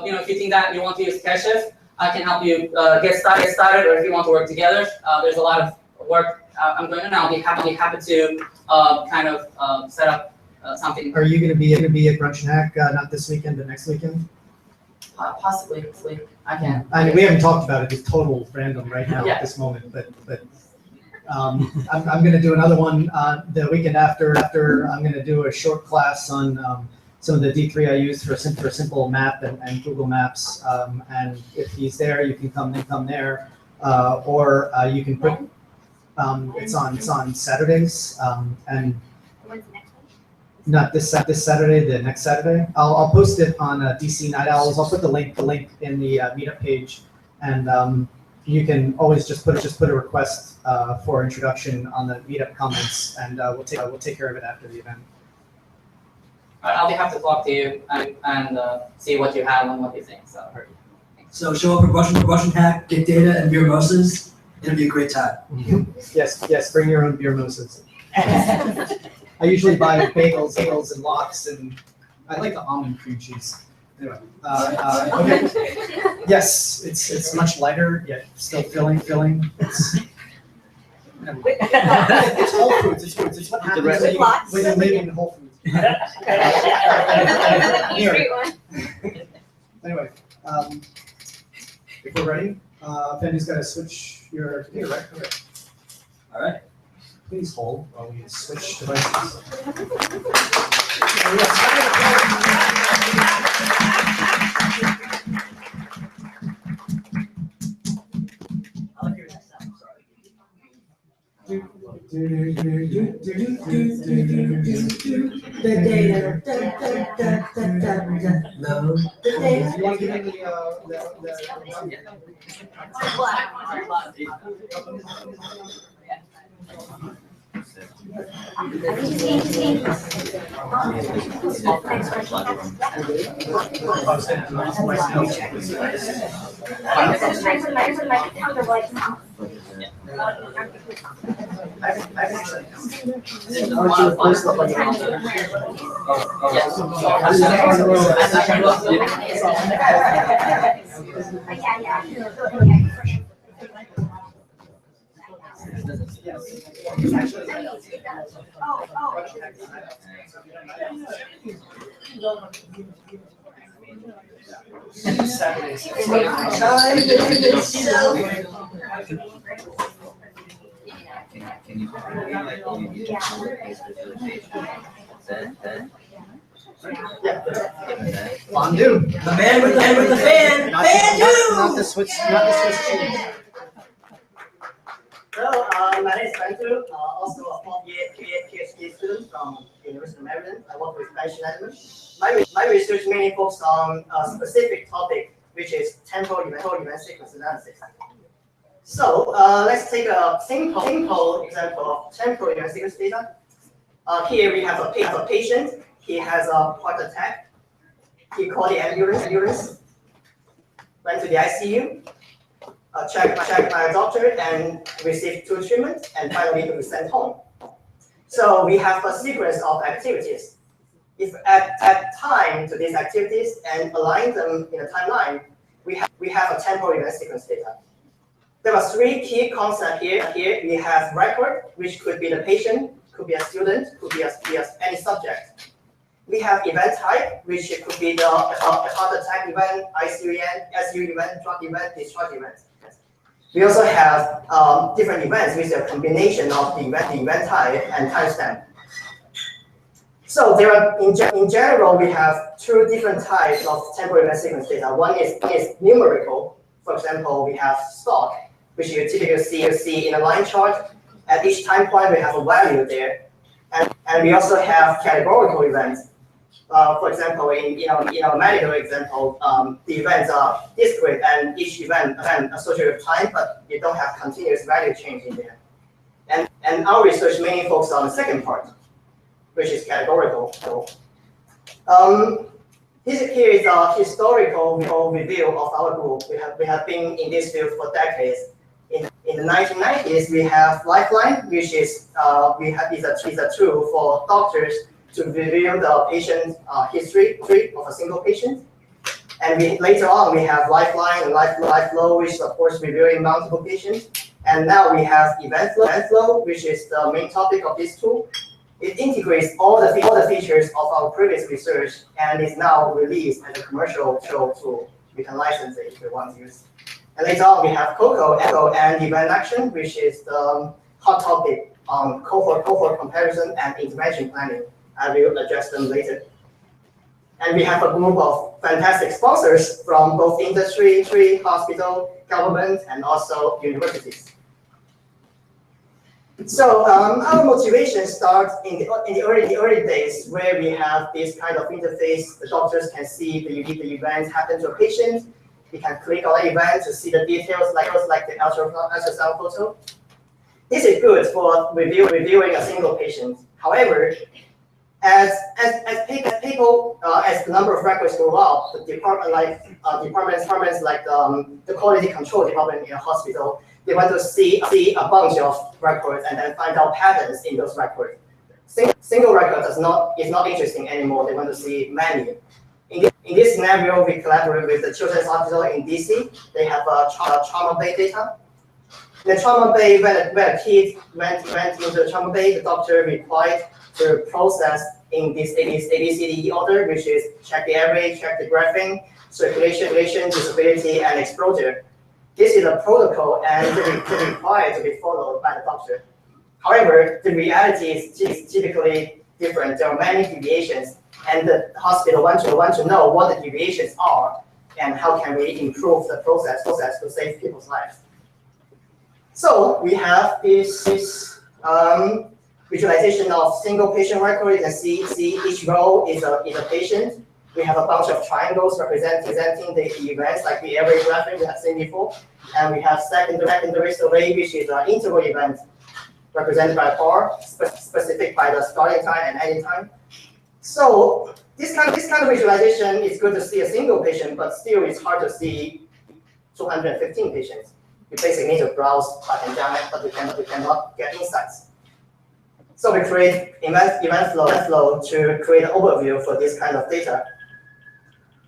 if you think that you want to use Keshev, I can help you get started, or if you want to work together. There's a lot of work I'm going on. I'll be happy to kind of set up something. Are you going to be at Brunch and Hack not this weekend, but next weekend? Possibly. I can. I mean, we haven't talked about it. It's total random right now Yeah. at this moment, but I'm going to do another one the weekend after. I'm going to do a short class on some of the D3 I use for a simple map and Google Maps. And if he's there, you can come there, or you can put. It's on Saturdays, and not this Saturday, the next Saturday. I'll post it on DC Night Owls. I'll put the link in the meetup page, and you can always just put a request for introduction on the meetup comments, and we'll take care of it after the event. I'll be happy to talk to you and see what you have and what you think. So show up for Brush and Hack, get data and beer mimosas. It'll be a great time. Yes, bring your own beer mimosas. I usually buy bagels and lox, and I like the almond cream cheese. Anyway, okay. Yes, it's much lighter yet still filling. It's Whole Foods. It's what happens when you live in Whole Foods. Anyway, if we're ready, Fendy's got to switch your computer, right? Okay. All right. Please hold while we switch devices. Fondue. The man with the fan. Not the Swiss cheese. Hello, my name is Andrew, also a fourth-year PhD student from University of Maryland. I work with spatial management. My research mainly focuses on a specific topic, which is temporal event sequence analysis. So let's take a simple example of temporal event sequence data. Here we have a patient. He has a heart attack. He called the ambulance, went to the ICU, checked by a doctor, and received 2 treatments, and finally he was sent home. So we have a sequence of activities. If add time to these activities and align them in a timeline, we have a temporal event sequence data. There are 3 key concepts here. Here we have record, which could be the patient, could be a student, could be any subject. We have event type, which could be the heart attack event, ICU event, drug event, discharge event. We also have different events with a combination of the event type and timestamp. So there are, in general, we have 2 different types of temporal event sequence data. One is numerical. For example, we have stock, which you typically see in a line chart. At each time point, we have a value there. And we also have categorical events. For example, in our medical example, the events are discrete and each event associated with time, but you don't have continuous value change in there. And our research mainly focuses on the second part, which is categorical. Here is a historical review of our group. We have been in this field for decades. In the 1990s, we have Lifeline, which is a tool for doctors to review the patient history of a single patient. And later on, we have Lifeline and LifeFlow, which supports reviewing multiple patients. And now we have EventFlow, which is the main topic of this tool. It integrates all the features of our previous research and is now released as a commercial tool. We can license it if we want to use. And later on, we have Echo and Event Action, which is the hot topic on cohort comparison and intervention planning. I will address them later. And we have a group of fantastic sponsors from both industry, hospital, government, and also universities. So our motivation starts in the early days, where we have this kind of interface. The doctors can see the events happen to a patient. We can click on the event to see the details, like the ultrasound photo. This is good for reviewing a single patient. However, as the number of records go up, the departments like the quality control department in a hospital, they want to see a bunch of records and then find out patterns in those records. Single record is not interesting anymore. They want to see many. In this scenario, we collaborate with the Children's Hospital in DC. They have a trauma bay data. The trauma bay, when a kid went into the trauma bay, the doctor required to process in this ABCDE order, which is check the airway, check the graphing, circulation, disability, and exposure. This is a protocol and it is required to be followed by the doctor. However, the reality is typically different. There are many deviations, and the hospital want to know what the deviations are and how can we improve the process to save people's lives. So we have this visualization of single patient record. You can see each row is a patient. We have a bunch of triangles representing the events, like the airway graphing we have seen before. And we have secondary survey, which is an interval event represented by a bar, specific by the starting time and ending time. So this kind of visualization is good to see a single patient, but still it's hard to see 215 patients. You basically need to browse up and down, but you cannot get insights. So we create event flow to create an overview for this kind of data.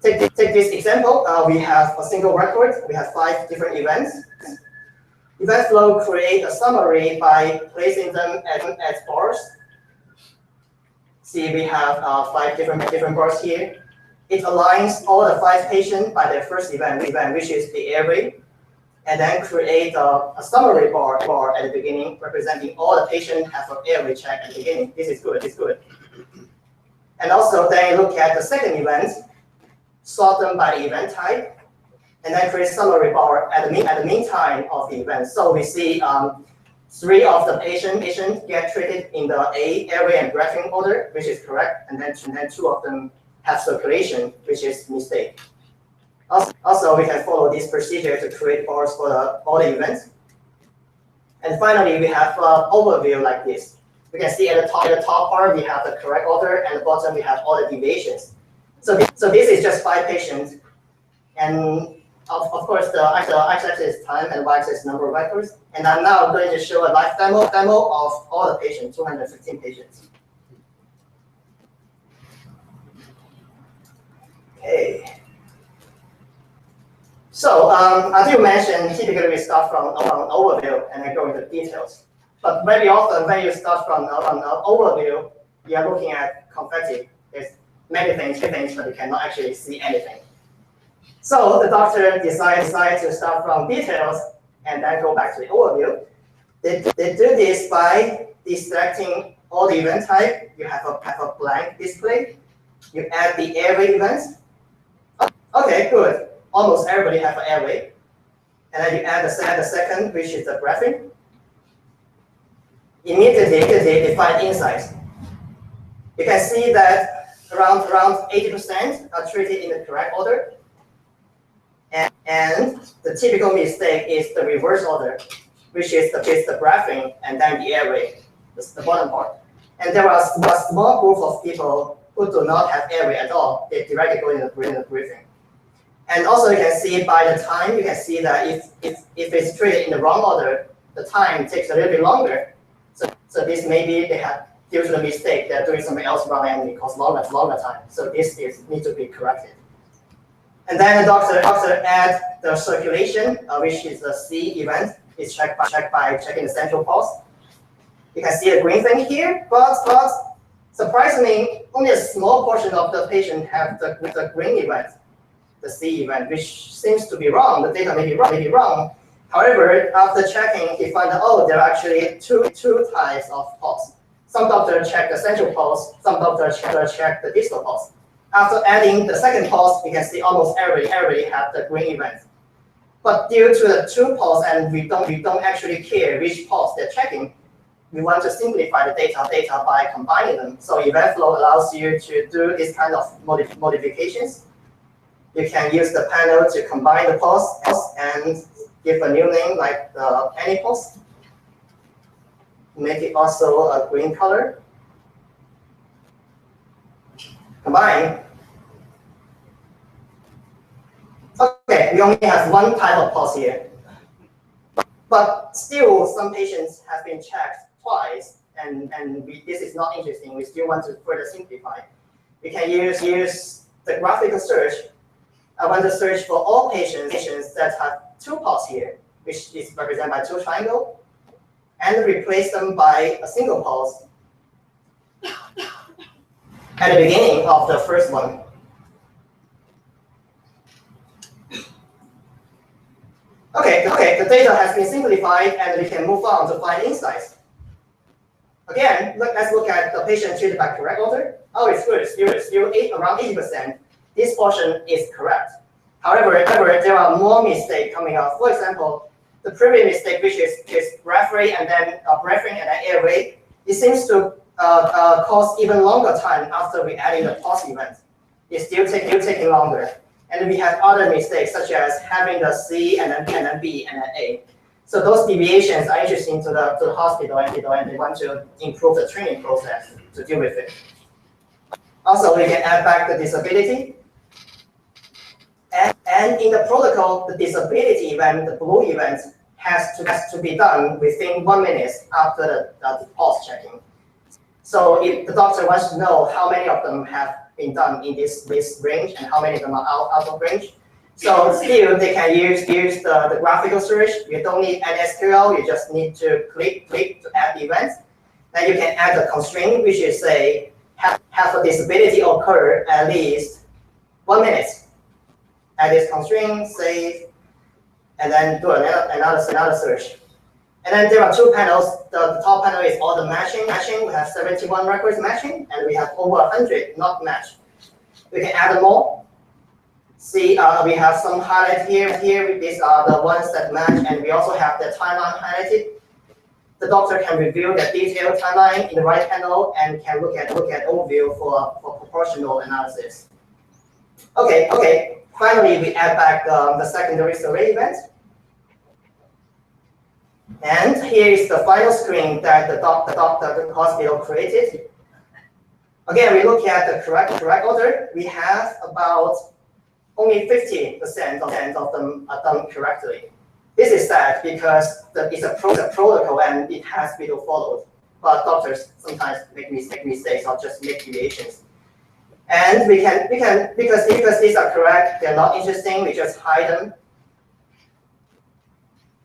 Take this example. We have a single record. We have 5 different events. Event flow create a summary by placing them as bars. See, we have 5 different bars here. It aligns all the 5 patients by their first event, which is the airway, and then create a summary bar at the beginning, representing all the patients have an airway check at the beginning. This is good. It's good. And also, then look at the second event, sort them by the event type, and then create summary bar at the meantime of the event. So we see 3 of the patients get treated in the A, airway and graphing order, which is correct, and then 2 of them have circulation, which is mistake. Also, we can follow this procedure to create bars for all the events. And finally, we have overview like this. You can see at the top part, we have the correct order, and the bottom, we have all the deviations. So this is just 5 patients. And of course, the x-axis is time and y-axis is number of records. And I'm now going to show a live demo of all the patients, 215 patients. Okay. So as you mentioned, typically we start from an overview and then go into details. But very often when you start from an overview, you are looking at complexity. There's many things, but you cannot actually see anything. So the doctor decides to start from details and then go back to the overview. They do this by deselecting all the event type. You have a blank display. You add the array events. Okay, good. Almost everybody have an array. And then you add the second, which is the graphing. Immediately, they find insights. You can see that around 80% are treated in the correct order. And the typical mistake is the reverse order, which is the graphing and then the array, the bottom part. And there are a small group of people who do not have array at all. They directly go in the briefing. And also you can see by the time, you can see that if it's treated in the wrong order, the time takes a little bit longer. So this maybe they have, due to the mistake, they're doing something else wrong and it costs longer time. So this needs to be corrected. And then the doctor add the circulation, which is the C event. It's checked by checking the central pulse. You can see a green thing here, but surprisingly, only a small portion of the patient have the green event, the C event, which seems to be wrong. The data may be wrong. However, after checking, he found that, oh, there are actually two types of pulse. Some doctors check the central pulse, some doctors check the distal pulse. After adding the second pulse, you can see almost everybody have the green event. But due to the 2 pulse, and we don't actually care which pulse they're checking, we want to simplify the data by combining them. So event flow allows you to do this kind of modifications. You can use the panel to combine the pulse and give a new name like any pulse. Make it also a green color. Combine. Okay, we only have one type of pulse here. But still, some patients have been checked twice, and this is not interesting. We still want to further simplify. We can use the graphical search. I want to search for all patients that have 2 pulse here, which is represented by 2 triangles, and replace them by a single pulse at the beginning of the first one. Okay, the data has been simplified, and we can move on to find insights. Again, let's look at the patient treated by correct order. Oh, it's good. Still around 80%. This portion is correct. However, there are more mistakes coming out. For example, the previous mistake, which is graph rate and then graphing and then array, it seems to cause even longer time after we add in the pulse event. It's still taking longer. And we have other mistakes, such as having the C and then B and then A. So those deviations are interesting to the hospital, and they want to improve the training process to deal with it. Also, we can add back the disability. And in the protocol, the disability event, the blue event, has to be done within 1 minute after the pulse checking. So if the doctor wants to know how many of them have been done in this range and how many of them are out of range, so still they can use the graphical search. You don't need an SQL. You just need to click to add the event. Then you can add the constraint, which is say have a disability occur at least 1 minute. Add this constraint, save, and then do another search. And then there are 2 panels. The top panel is all the matching. We have 71 records matching, and we have over 100 not matched. We can add more. See, we have some highlighted here. These are the ones that match, and we also have the timeline highlighted. The doctor can review the detailed timeline in the right panel and can look at overview for proportional analysis. Okay. Finally, we add back the secondary survey event. And here is the final screen that the hospital created. Again, we look at the correct order. We have about only 50% of them are done correctly. This is sad because it's a protocol and it has to be followed. But doctors sometimes make mistakes or just make deviations. And we can because these are correct, they're not interesting, we just hide them.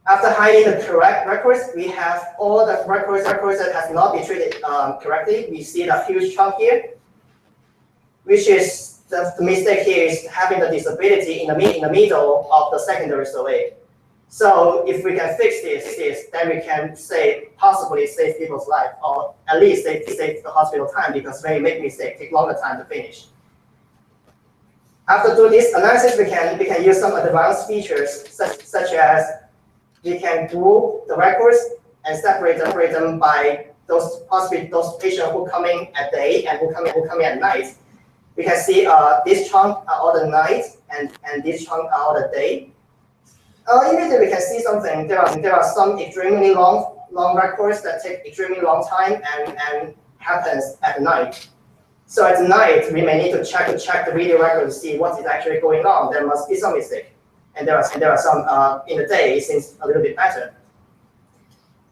After hiding the correct records, we have all the records that has not been treated correctly. We see the huge chunk here, which is the mistake here is having the disability in the middle of the secondary survey. So if we can fix this, then we can possibly save people's life, or at least save the hospital time, because when you make mistakes, take longer time to finish. After doing this analysis, we can use some advanced features such as we can group the records and separate them by those patients who come in at day and who come in at night. We can see this chunk are all the night and this chunk are all the day. Immediately we can see something. There are some extremely long records that take extremely long time and happens at night. So at night we may need to check the video record to see what is actually going on. There must be some mistake, and there are some in the day. It seems a little bit better.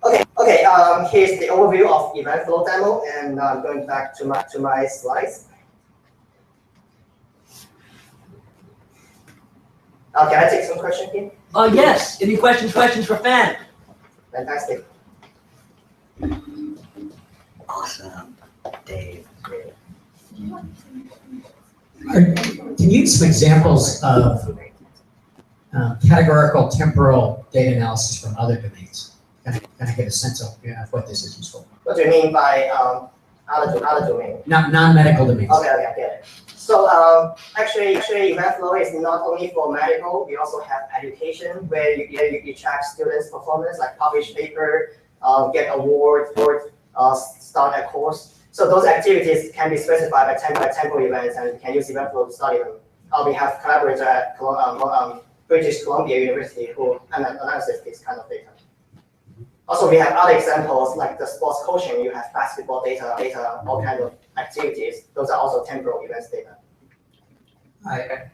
Okay. Here's the overview of event flow demo, and I'm going back to my slides. Can I take some questions here? Yes. Any questions for Fan? Fantastic. Awesome, Dave. Can you give some examples of categorical temporal data analysis from other domains? Can I get a sense of what this is useful? What do you mean by other domain? Non-medical domains. Okay, I get it. So actually, event flow is not only for medical. We also have education, where you track students' performance, like publish paper, get award, start a course. So those activities can be specified by temporal events, and you can use event flow to study them. We have collaborators at British Columbia University who analyze this kind of data. Also, we have other examples like the sports coaching. You have basketball data, all kinds of activities. Those are also temporal events data.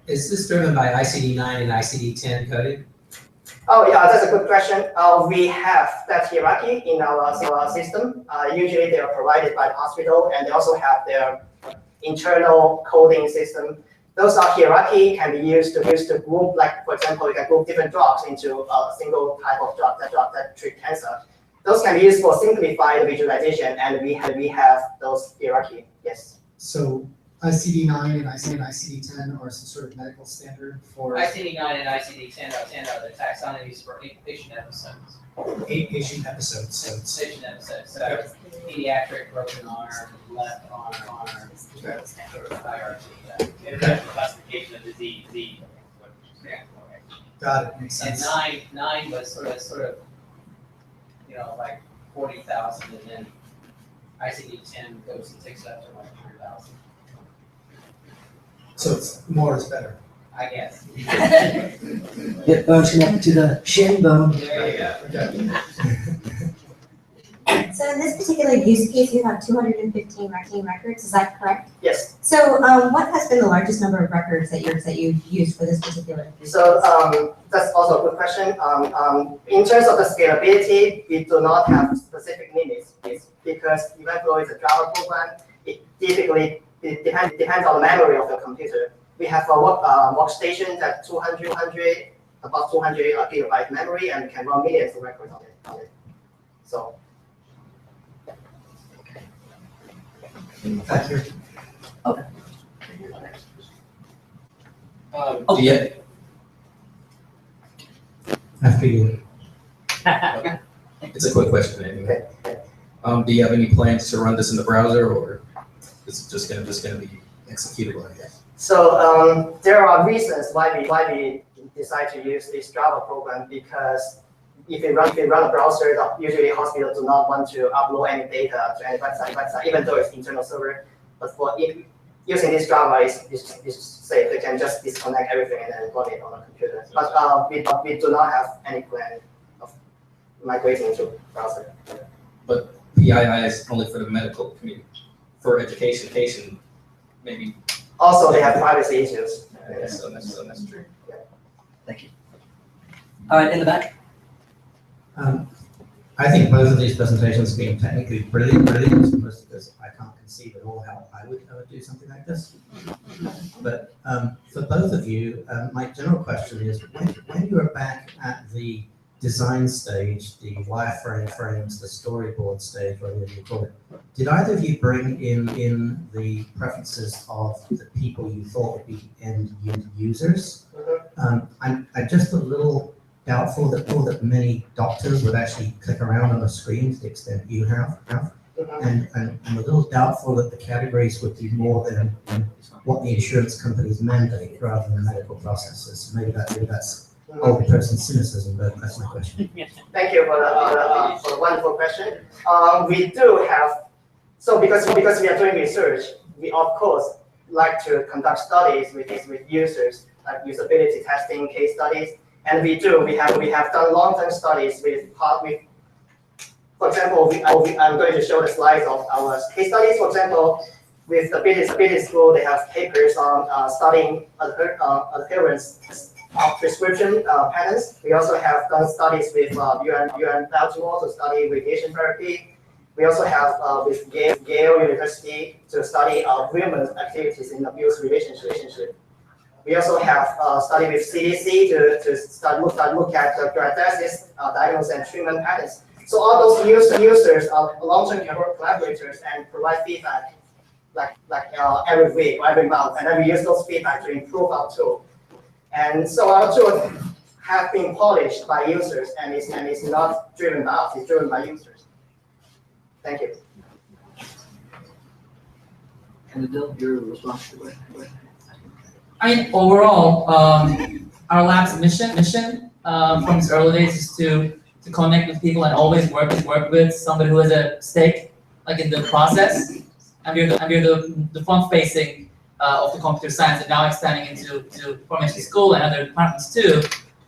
Is this driven by ICD-9 and ICD-10 coding? Oh yeah, that's a good question. We have that hierarchy in our system. Usually they are provided by the hospital, and they also have their internal coding system. Those are hierarchy can be used to group, like for example, you can group different drugs into a single type of drug that treat cancer. Those can be used for simplified visualization, and we have those hierarchy. Yes. So ICD-9 and ICD-10 are some sort of medical standard for ICD-9 and ICD-10 are the taxonomies for patient episodes. 8 patient episodes. So it's Patient episodes. So pediatric, broken arm, left arm, sort of hierarchy. Okay. Classification of disease. Got it. Makes And sense. nine was sort of, like 40,000, and then ICD-10 goes and takes it up to like 100,000. So it's more is better. I guess. Hip bone's connected to the shin bone. There you go. Okay. So in this particular use case, you have 215 records, is that correct? Yes. So what has been the largest number of records that you've used for this particular use So case? that's also a good question. In terms of the scalability, we do not have specific limits because event flow is a Java program. It typically depends on the memory of the computer. We have a workstation that about 200 gigabyte memory, and can run millions of records on it. So. Back here. Okay. Yeah. After you. It's a quick question anyway. Do you have any plans to run this in the browser, or is it just gonna be executable, I guess? So there are reasons why we decide to use this Java program, because if you run a browser, usually hospitals do not want to upload any data to any website, even though it's internal server. But using this Java is safe. They can just disconnect everything and then run it on a computer. But we do not have any plan of migrating to browser. But PII is only for the medical community, for education, maybe. Also, they have privacy issues. So that's true. Thank you. All right, in the back. I think both of these presentations have been technically brilliant, because I can't conceive at all how I would ever do something like this. But for both of you, my general question is, when you are back at the design stage, the wireframes, the storyboard stage, whatever you call it, did either of you bring in the preferences of the people you thought would be end users? I'm just a little doubtful that many doctors would actually click around on the screen to the extent you have. And I'm a little doubtful that the categories would be more than what the insurance companies mandate rather than medical processes. Maybe that's old person cynicism, but that's my question. Thank you for the wonderful question. We do have, so because we are doing research, we of course like to conduct studies with users, like usability testing, case studies. And we have done long-term studies for example, I'm going to show the slides of our case studies. For example, with the British school, they have papers on studying adherence of prescription patterns. We also have done studies with UN Baltimore to study radiation therapy. We also have with Yale University to study women's activities in abuse relationship. We also have study with CDC to look at the diagnosis, diagnosis and treatment patterns. So all those users are long-term collaborators and provide feedback like every week or every month, and then we use those feedback to improve our tool. And so our tool have been polished by users, and it's not driven by us; it's driven by users. Thank you. And Adil, your response to it. I mean, overall, our lab's mission from its early days is to connect with people and always work with somebody who has a stake, like in the process. And we're the front-facing of the computer science, and now expanding into formation school and other departments too.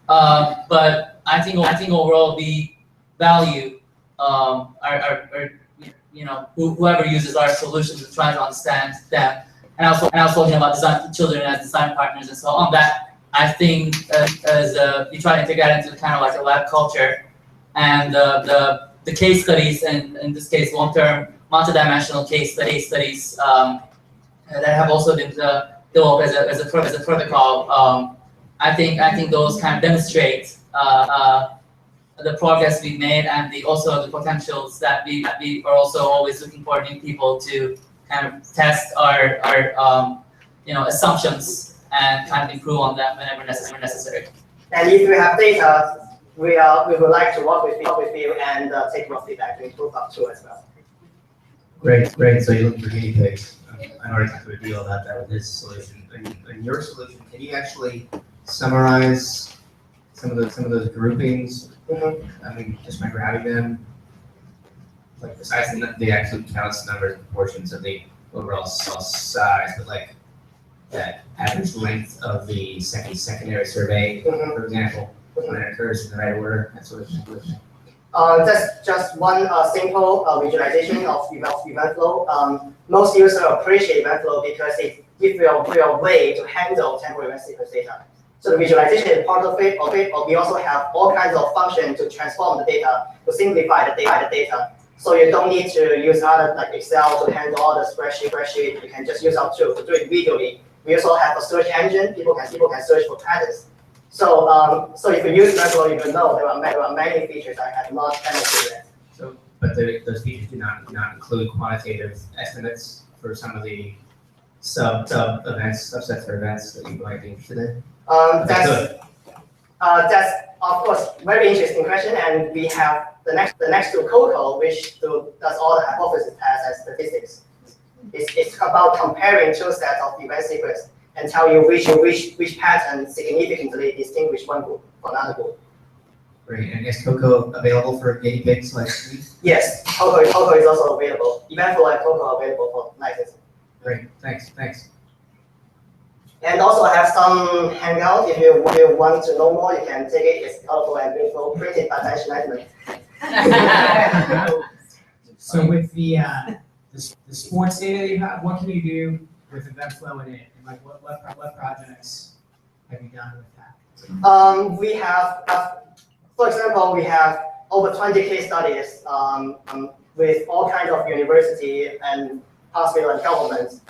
But I think overall the value whoever uses our solutions to try to understand them. And also talking about design children as design partners and so on. That I think as you try to integrate into kind of like a lab culture, and the case studies, and in this case long-term multidimensional case studies that have also been developed as a protocol. I think those kind of demonstrate the progress we've made, and also the potentials that we are also always looking for new people to kind of test our assumptions and kind of improve on them whenever necessary. And if you have data, we would like to work with you and take your feedback to improve our tool as well. Great. So you look for guinea pigs. I already talked a deal about that with this solution. In your solution, can you actually summarize some of those groupings? I mean, just by grabbing them. Like besides the absolute counts, numbers, and proportions of the overall cell size, but like that average length of the secondary survey, for example, when it occurs in the right order, that sort of thing. That's just one simple visualization of event flow. Most users appreciate event flow because it gives you a way to handle temporal event sequence data. So the visualization is part of it, but we also have all kinds of functions to transform the data, to simplify the data. So you don't need to use other like Excel to handle all the spreadsheet. You can just use our tool to do it visually. We also have a search engine. People can search for patterns. So if you use Micro, you will know there are many features I have not demonstrated yet. So, but those features do not include quantitative estimates for some of the subsets or events that you might be interested in. That's of course very interesting question, and we have the next to Coco, which does all the hypothesis tests and statistics. It's about comparing two sets of event sequence and tell you which pattern significantly distinguish one group from another group. Great. And is Coco available for guinea pigs like these? Yes, Coco is also available. Eventful and Coco are available for licensing. Great. Thanks. And also I have some handout. If you want to know more, you can take it. It's colorful and beautiful, printed by National Management. So with the sports data you have, what can you do with event flow in it? And like what projects have you done with that? We have, for example, we have over 20 case studies with all kinds of university and hospital and governments.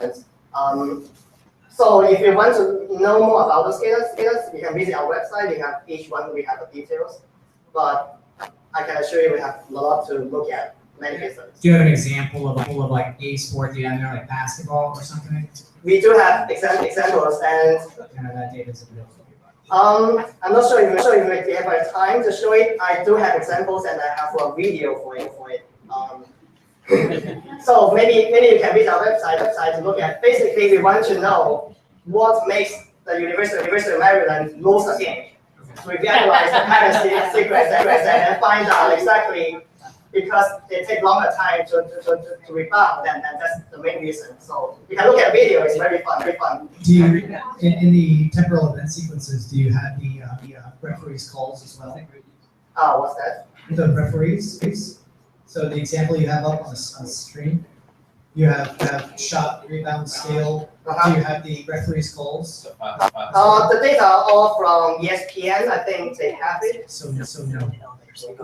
So if you want to know more about those data, you can visit our website. We have each one, we have the details. But I can assure you we have a lot to look at, many case studies. Do you have an example of like a sport data in there, like basketball or something? We do have examples, and that data is available. I'm not sure if we have time to show it. I do have examples, and I have a video for it. So maybe you can visit our website to look at. Basically, we want to know what makes the University of Maryland lose a game. So we analyze the patterns, secrets, and find out exactly, because they take longer time to rebound, and that's the main reason. So you can look at video; it's very fun. Do you, in the temporal event sequences, do you have the referees calls as well? What's that? The referees. So the example you have up on the screen, you have shot, rebound, steal. Do you have the referees calls? The data are all from ESPN. I think they have it. So no.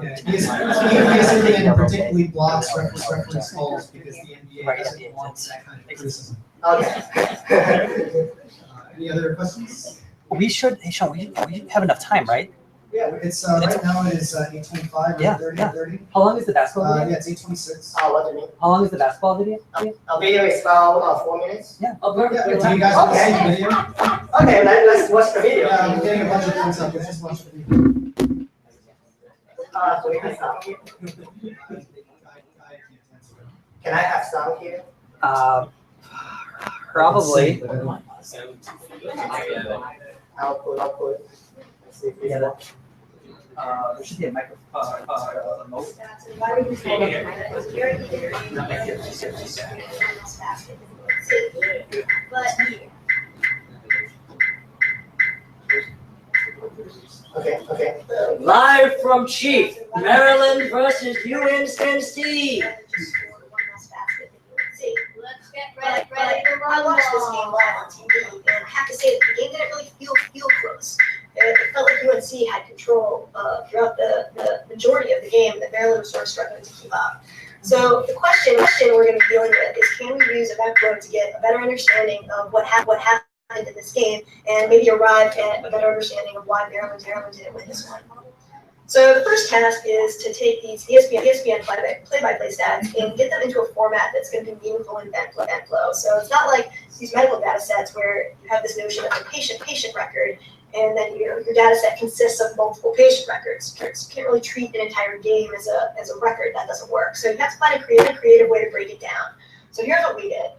Yeah, ESPN particularly blocks referees calls because the NBA doesn't want that kind of criticism. Okay. Any other questions? Hey Sean, we have enough time, right? Yeah, it's right now it is 8:25 or 30. How long is the basketball video? Yeah, it's 8:26. What do you mean? How long is the basketball video? A video is about 4 minutes. Yeah. Do you guys want to see the video? Okay, let's watch the video. I'm getting a bunch of thumbs up. Let's just watch the video. Do we have sound here? Can I have sound here? Probably. Output. Let's see if we have it. There should be a microphone. Remote. Okay. Live from Chief, Maryland versus UNC. I watched this game live on TV, and I have to say that the game didn't really feel close. It felt like UNC had control throughout the majority of the game, that Maryland was sort of struggling to keep up. So the question we're going to be dealing with is, can we use event flow to get a better understanding of what happened in this game, and maybe arrive at a better understanding of why Maryland didn't win this one. So the first task is to take these ESPN play-by-play stats and get them into a format that's going to be meaningful in event flow. So it's not like these medical data sets where you have this notion of a patient record, and then your data set consists of multiple patient records. You can't really treat an entire game as a record. That doesn't work. So you have to find a creative way to break it down. So here's what we did.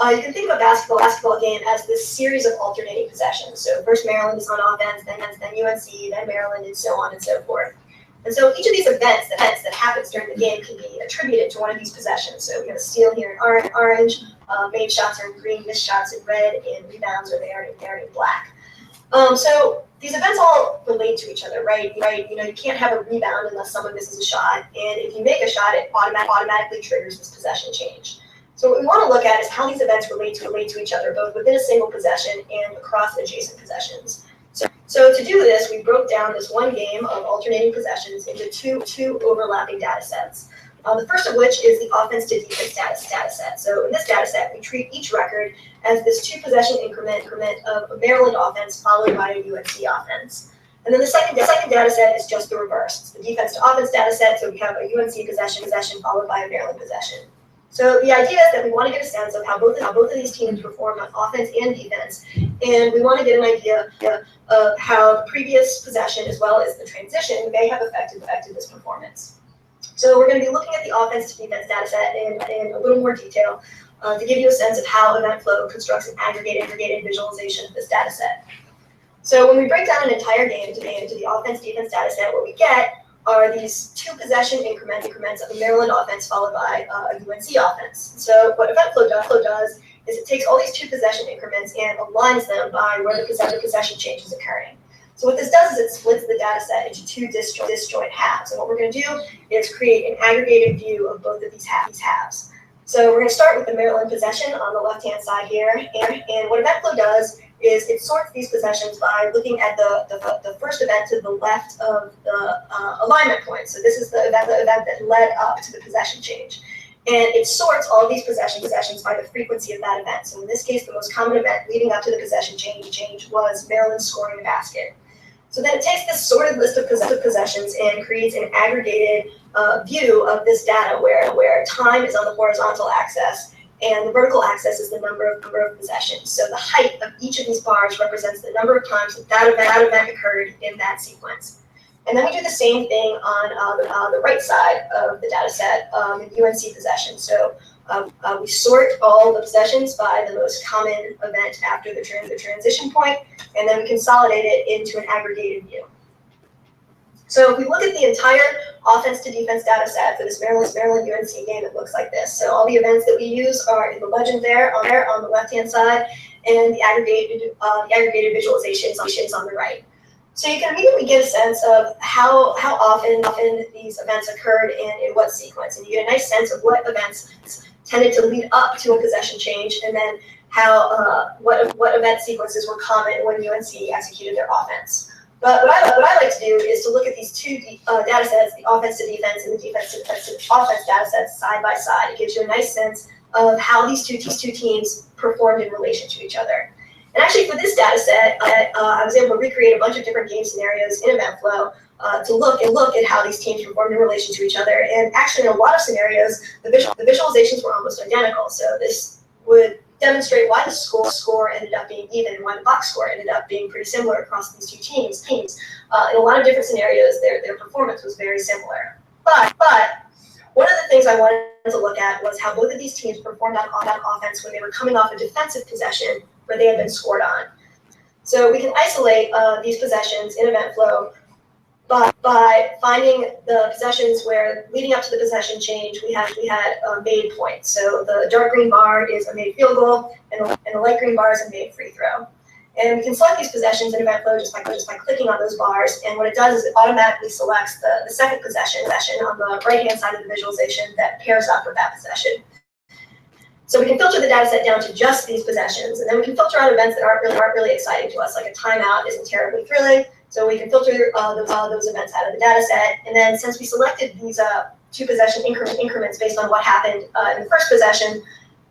You can think of a basketball game as this series of alternating possessions. So first Maryland is on offense, then UNC, then Maryland, and so on and so forth. And so each of these events that happens during the game can be attributed to one of these possessions. So we have a steal here in orange, made shots are in green, missed shots in red, and rebounds are there in black. So these events all relate to each other, right? You know, you can't have a rebound unless someone misses a shot, and if you make a shot, it automatically triggers this possession change. So what we want to look at is how these events relate to each other, both within a single possession and across adjacent possessions. So to do this, we broke down this one game of alternating possessions into two overlapping data sets. The first of which is the offense to defense data set. So in this data set, we treat each record as this 2-possession increment of a Maryland offense followed by a UNC offense. And then the second data set is just the reverse. It's the defense to offense data set, so we have a UNC possession followed by a Maryland possession. So the idea is that we want to get a sense of how both of these teams perform on offense and defense, and we want to get an idea of how the previous possession as well as the transition may have affected this performance. So we're going to be looking at the offense to defense data set in a little more detail to give you a sense of how event flow constructs an aggregated visualization of this data set. So when we break down an entire game into the offense-defense data set, what we get are these 2-possession increments of a Maryland offense followed by a UNC offense. So what event flow does is it takes all these 2-possession increments and aligns them by where the possession change is occurring. So what this does is it splits the data set into two disjoint halves. And what we're going to do is create an aggregated view of both of these halves. So we're going to start with the Maryland possession on the left-hand side here. And what EventFlow does is it sorts these possessions by looking at the first event to the left of the alignment point. So this is the event that led up to the possession change. And it sorts all of these possessions by the frequency of that event. So in this case, the most common event leading up to the possession change was Maryland scoring a basket. So then it takes this sorted list of possessions and creates an aggregated view of this data where time is on the horizontal axis and the vertical axis is the number of possessions. So the height of each of these bars represents the number of times that event occurred in that sequence. And then we do the same thing on the right side of the data set, UNC possession. So we sort all the possessions by the most common event after the transition point, and then we consolidate it into an aggregated view. So if we look at the entire offense to defense data set for this Maryland UNC game, it looks like this. So all the events that we use are in the legend there on the left-hand side, and the aggregated visualizations on the right. So you can immediately get a sense of how often these events occurred and in what sequence. And you get a nice sense of what events tended to lead up to a possession change, and then how what event sequences were common when UNC executed their offense. But what I like to do is to look at these two data sets, the offense to defense and the defense to offense data sets side by side. It gives you a nice sense of how these two teams performed in relation to each other. And actually for this data set, I was able to recreate a bunch of different game scenarios in EventFlow to look at how these teams performed in relation to each other. And actually in a lot of scenarios, the visualizations were almost identical. So this would demonstrate why the score ended up being even and why the box score ended up being pretty similar across these two teams. In a lot of different scenarios, their performance was very similar. But one of the things I wanted to look at was how both of these teams performed on offense when they were coming off a defensive possession where they had been scored on. So we can isolate these possessions in EventFlow by finding the possessions where leading up to the possession change, we had made points. So the dark green bar is a made field goal, and the light green bar is a made free throw. And we can select these possessions in EventFlow just by clicking on those bars. And what it does is it automatically selects the second possession on the right-hand side of the visualization that pairs up with that possession. So we can filter the data set down to just these possessions, and then we can filter out events that aren't really exciting to us, like a timeout isn't terribly thrilling. So we can filter those events out of the data set. And then since we selected these two possession increments based on what happened in the first possession,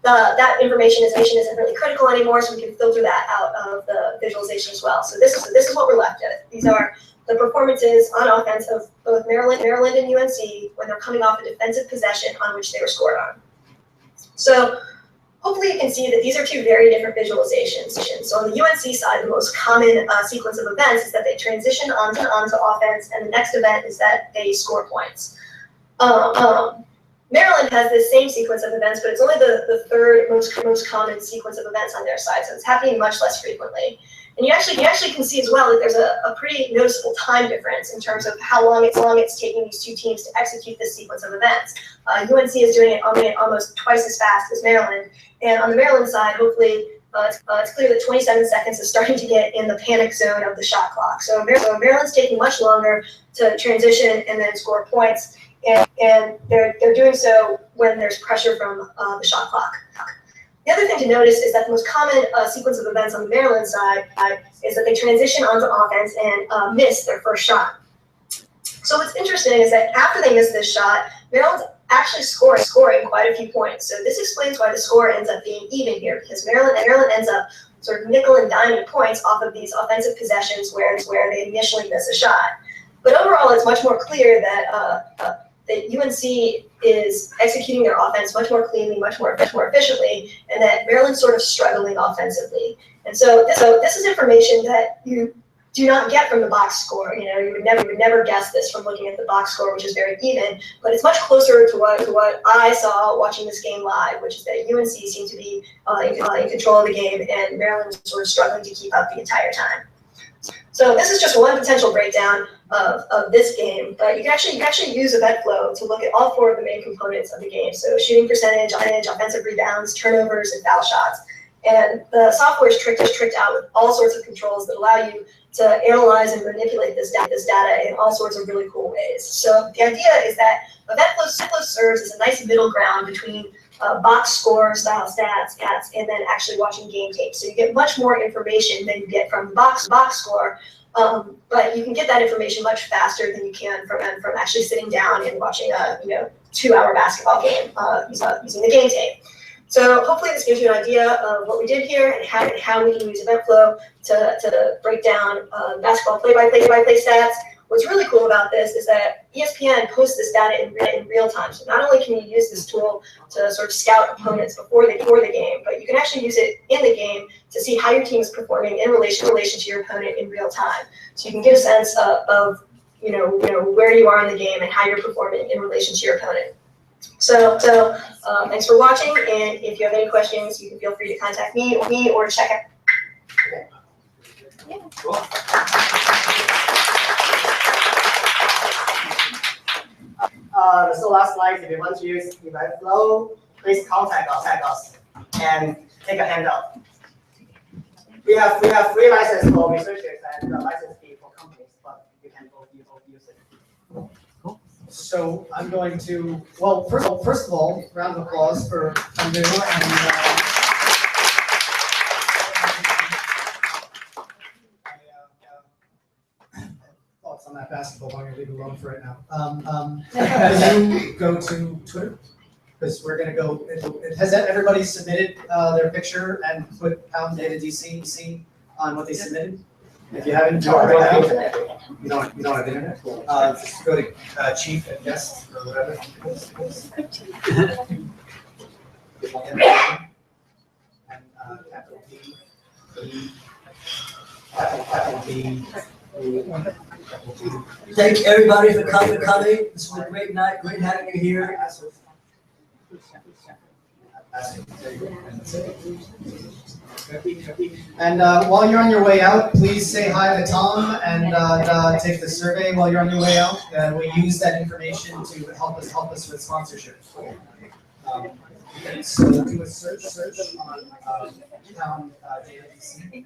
that information isn't really critical anymore, so we can filter that out of the visualization as well. So this is what we're left with. These are the performances on offense of both Maryland and UNC when they're coming off a defensive possession on which they were scored on. So hopefully you can see that these are two very different visualizations. So on the UNC side, the most common sequence of events is that they transition onto offense, and the next event is that they score points. Maryland has this same sequence of events, but it's only the third most common sequence of events on their side, so it's happening much less frequently. And you actually can see as well that there's a pretty noticeable time difference in terms of how long it's taking these two teams to execute this sequence of events. UNC is doing it almost twice as fast as Maryland, and on the Maryland side, hopefully it's clear that 27 seconds is starting to get in the panic zone of the shot clock. So Maryland's taking much longer to transition and then score points. And they're doing so when there's pressure from the shot clock. The other thing to notice is that the most common sequence of events on the Maryland side is that they transition onto offense and miss their first shot. So what's interesting is that after they miss this shot, Maryland's actually scoring quite a few points. So this explains why the score ends up being even here, because Maryland ends up sort of nickel and diming points off of these offensive possessions where they initially miss a shot. But overall, it's much more clear that UNC is executing their offense much more cleanly, much more efficiently, and that Maryland's sort of struggling offensively. And so this is information that you do not get from the box score. You know, you would never guess this from looking at the box score, which is very even, but it's much closer to what I saw watching this game live, which is that UNC seemed to be in control of the game, and Maryland was sort of struggling to keep up the entire time. So this is just one potential breakdown of this game, but you can actually use EventFlow to look at all four of the main components of the game. So shooting percentage, offensive rebounds, turnovers, and foul shots. And the software is tricked out with all sorts of controls that allow you to analyze and manipulate this data in all sorts of really cool ways. So the idea is that Eventflow serves as a nice middle ground between box score style stats, and then actually watching game tape. So you get much more information than you get from box score, but you can get that information much faster than you can from actually sitting down and watching a 2-hour basketball game using the game tape. So hopefully this gives you an idea of what we did here and how we can use Eventflow to break down basketball play-by-play stats. What's really cool about this is that ESPN posts this data in real time. So not only can you use this tool to sort of scout opponents before the game, but you can actually use it in the game to see how your team is performing in relation to your opponent in real time. So you can get a sense of where you are in the game and how you're performing in relation to your opponent. So thanks for watching, and if you have any questions, you can feel free to contact me or check out. Cool. So last slide, if you want to use Eventflow, please contact us and take a handout. We have free license for researchers and a license fee for companies, but you can both use it. So I'm going to, well, first of all, round of applause for Anu and thoughts on that basketball. I'm going to leave it alone for right now. Can you go to Twitter? Because we're going to go, has everybody submitted their picture and put #DataVizDC on what they submitted? If you haven't, do it right now. You don't have internet? Just go to chief and guest or whatever. And capital D, capital D. Thank everybody for coming. This was a great night. Great having you here. And while you're on your way out, please say hi to Tom and take the survey while you're on your way out. We use that information to help us with sponsorship. So do a search on town DataVizDC.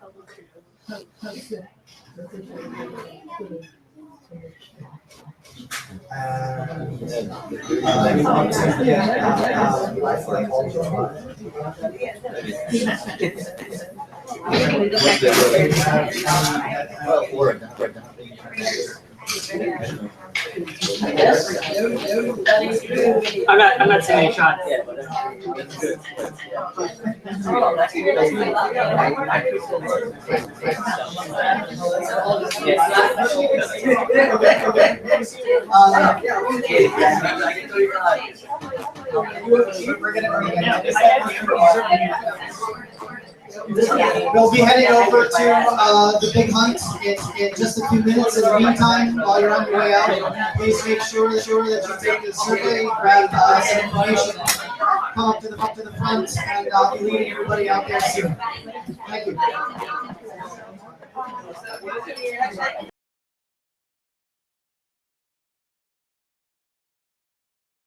Then you want to get Lifelike Ultra. I'm not saying any shots yet, but that's good. We'll be heading over to the big hunt in just a few minutes. In the meantime, while you're on your way out, please make sure that you take the survey, grab some information, come up to the front, and I'll be leading everybody out there soon. Thank you.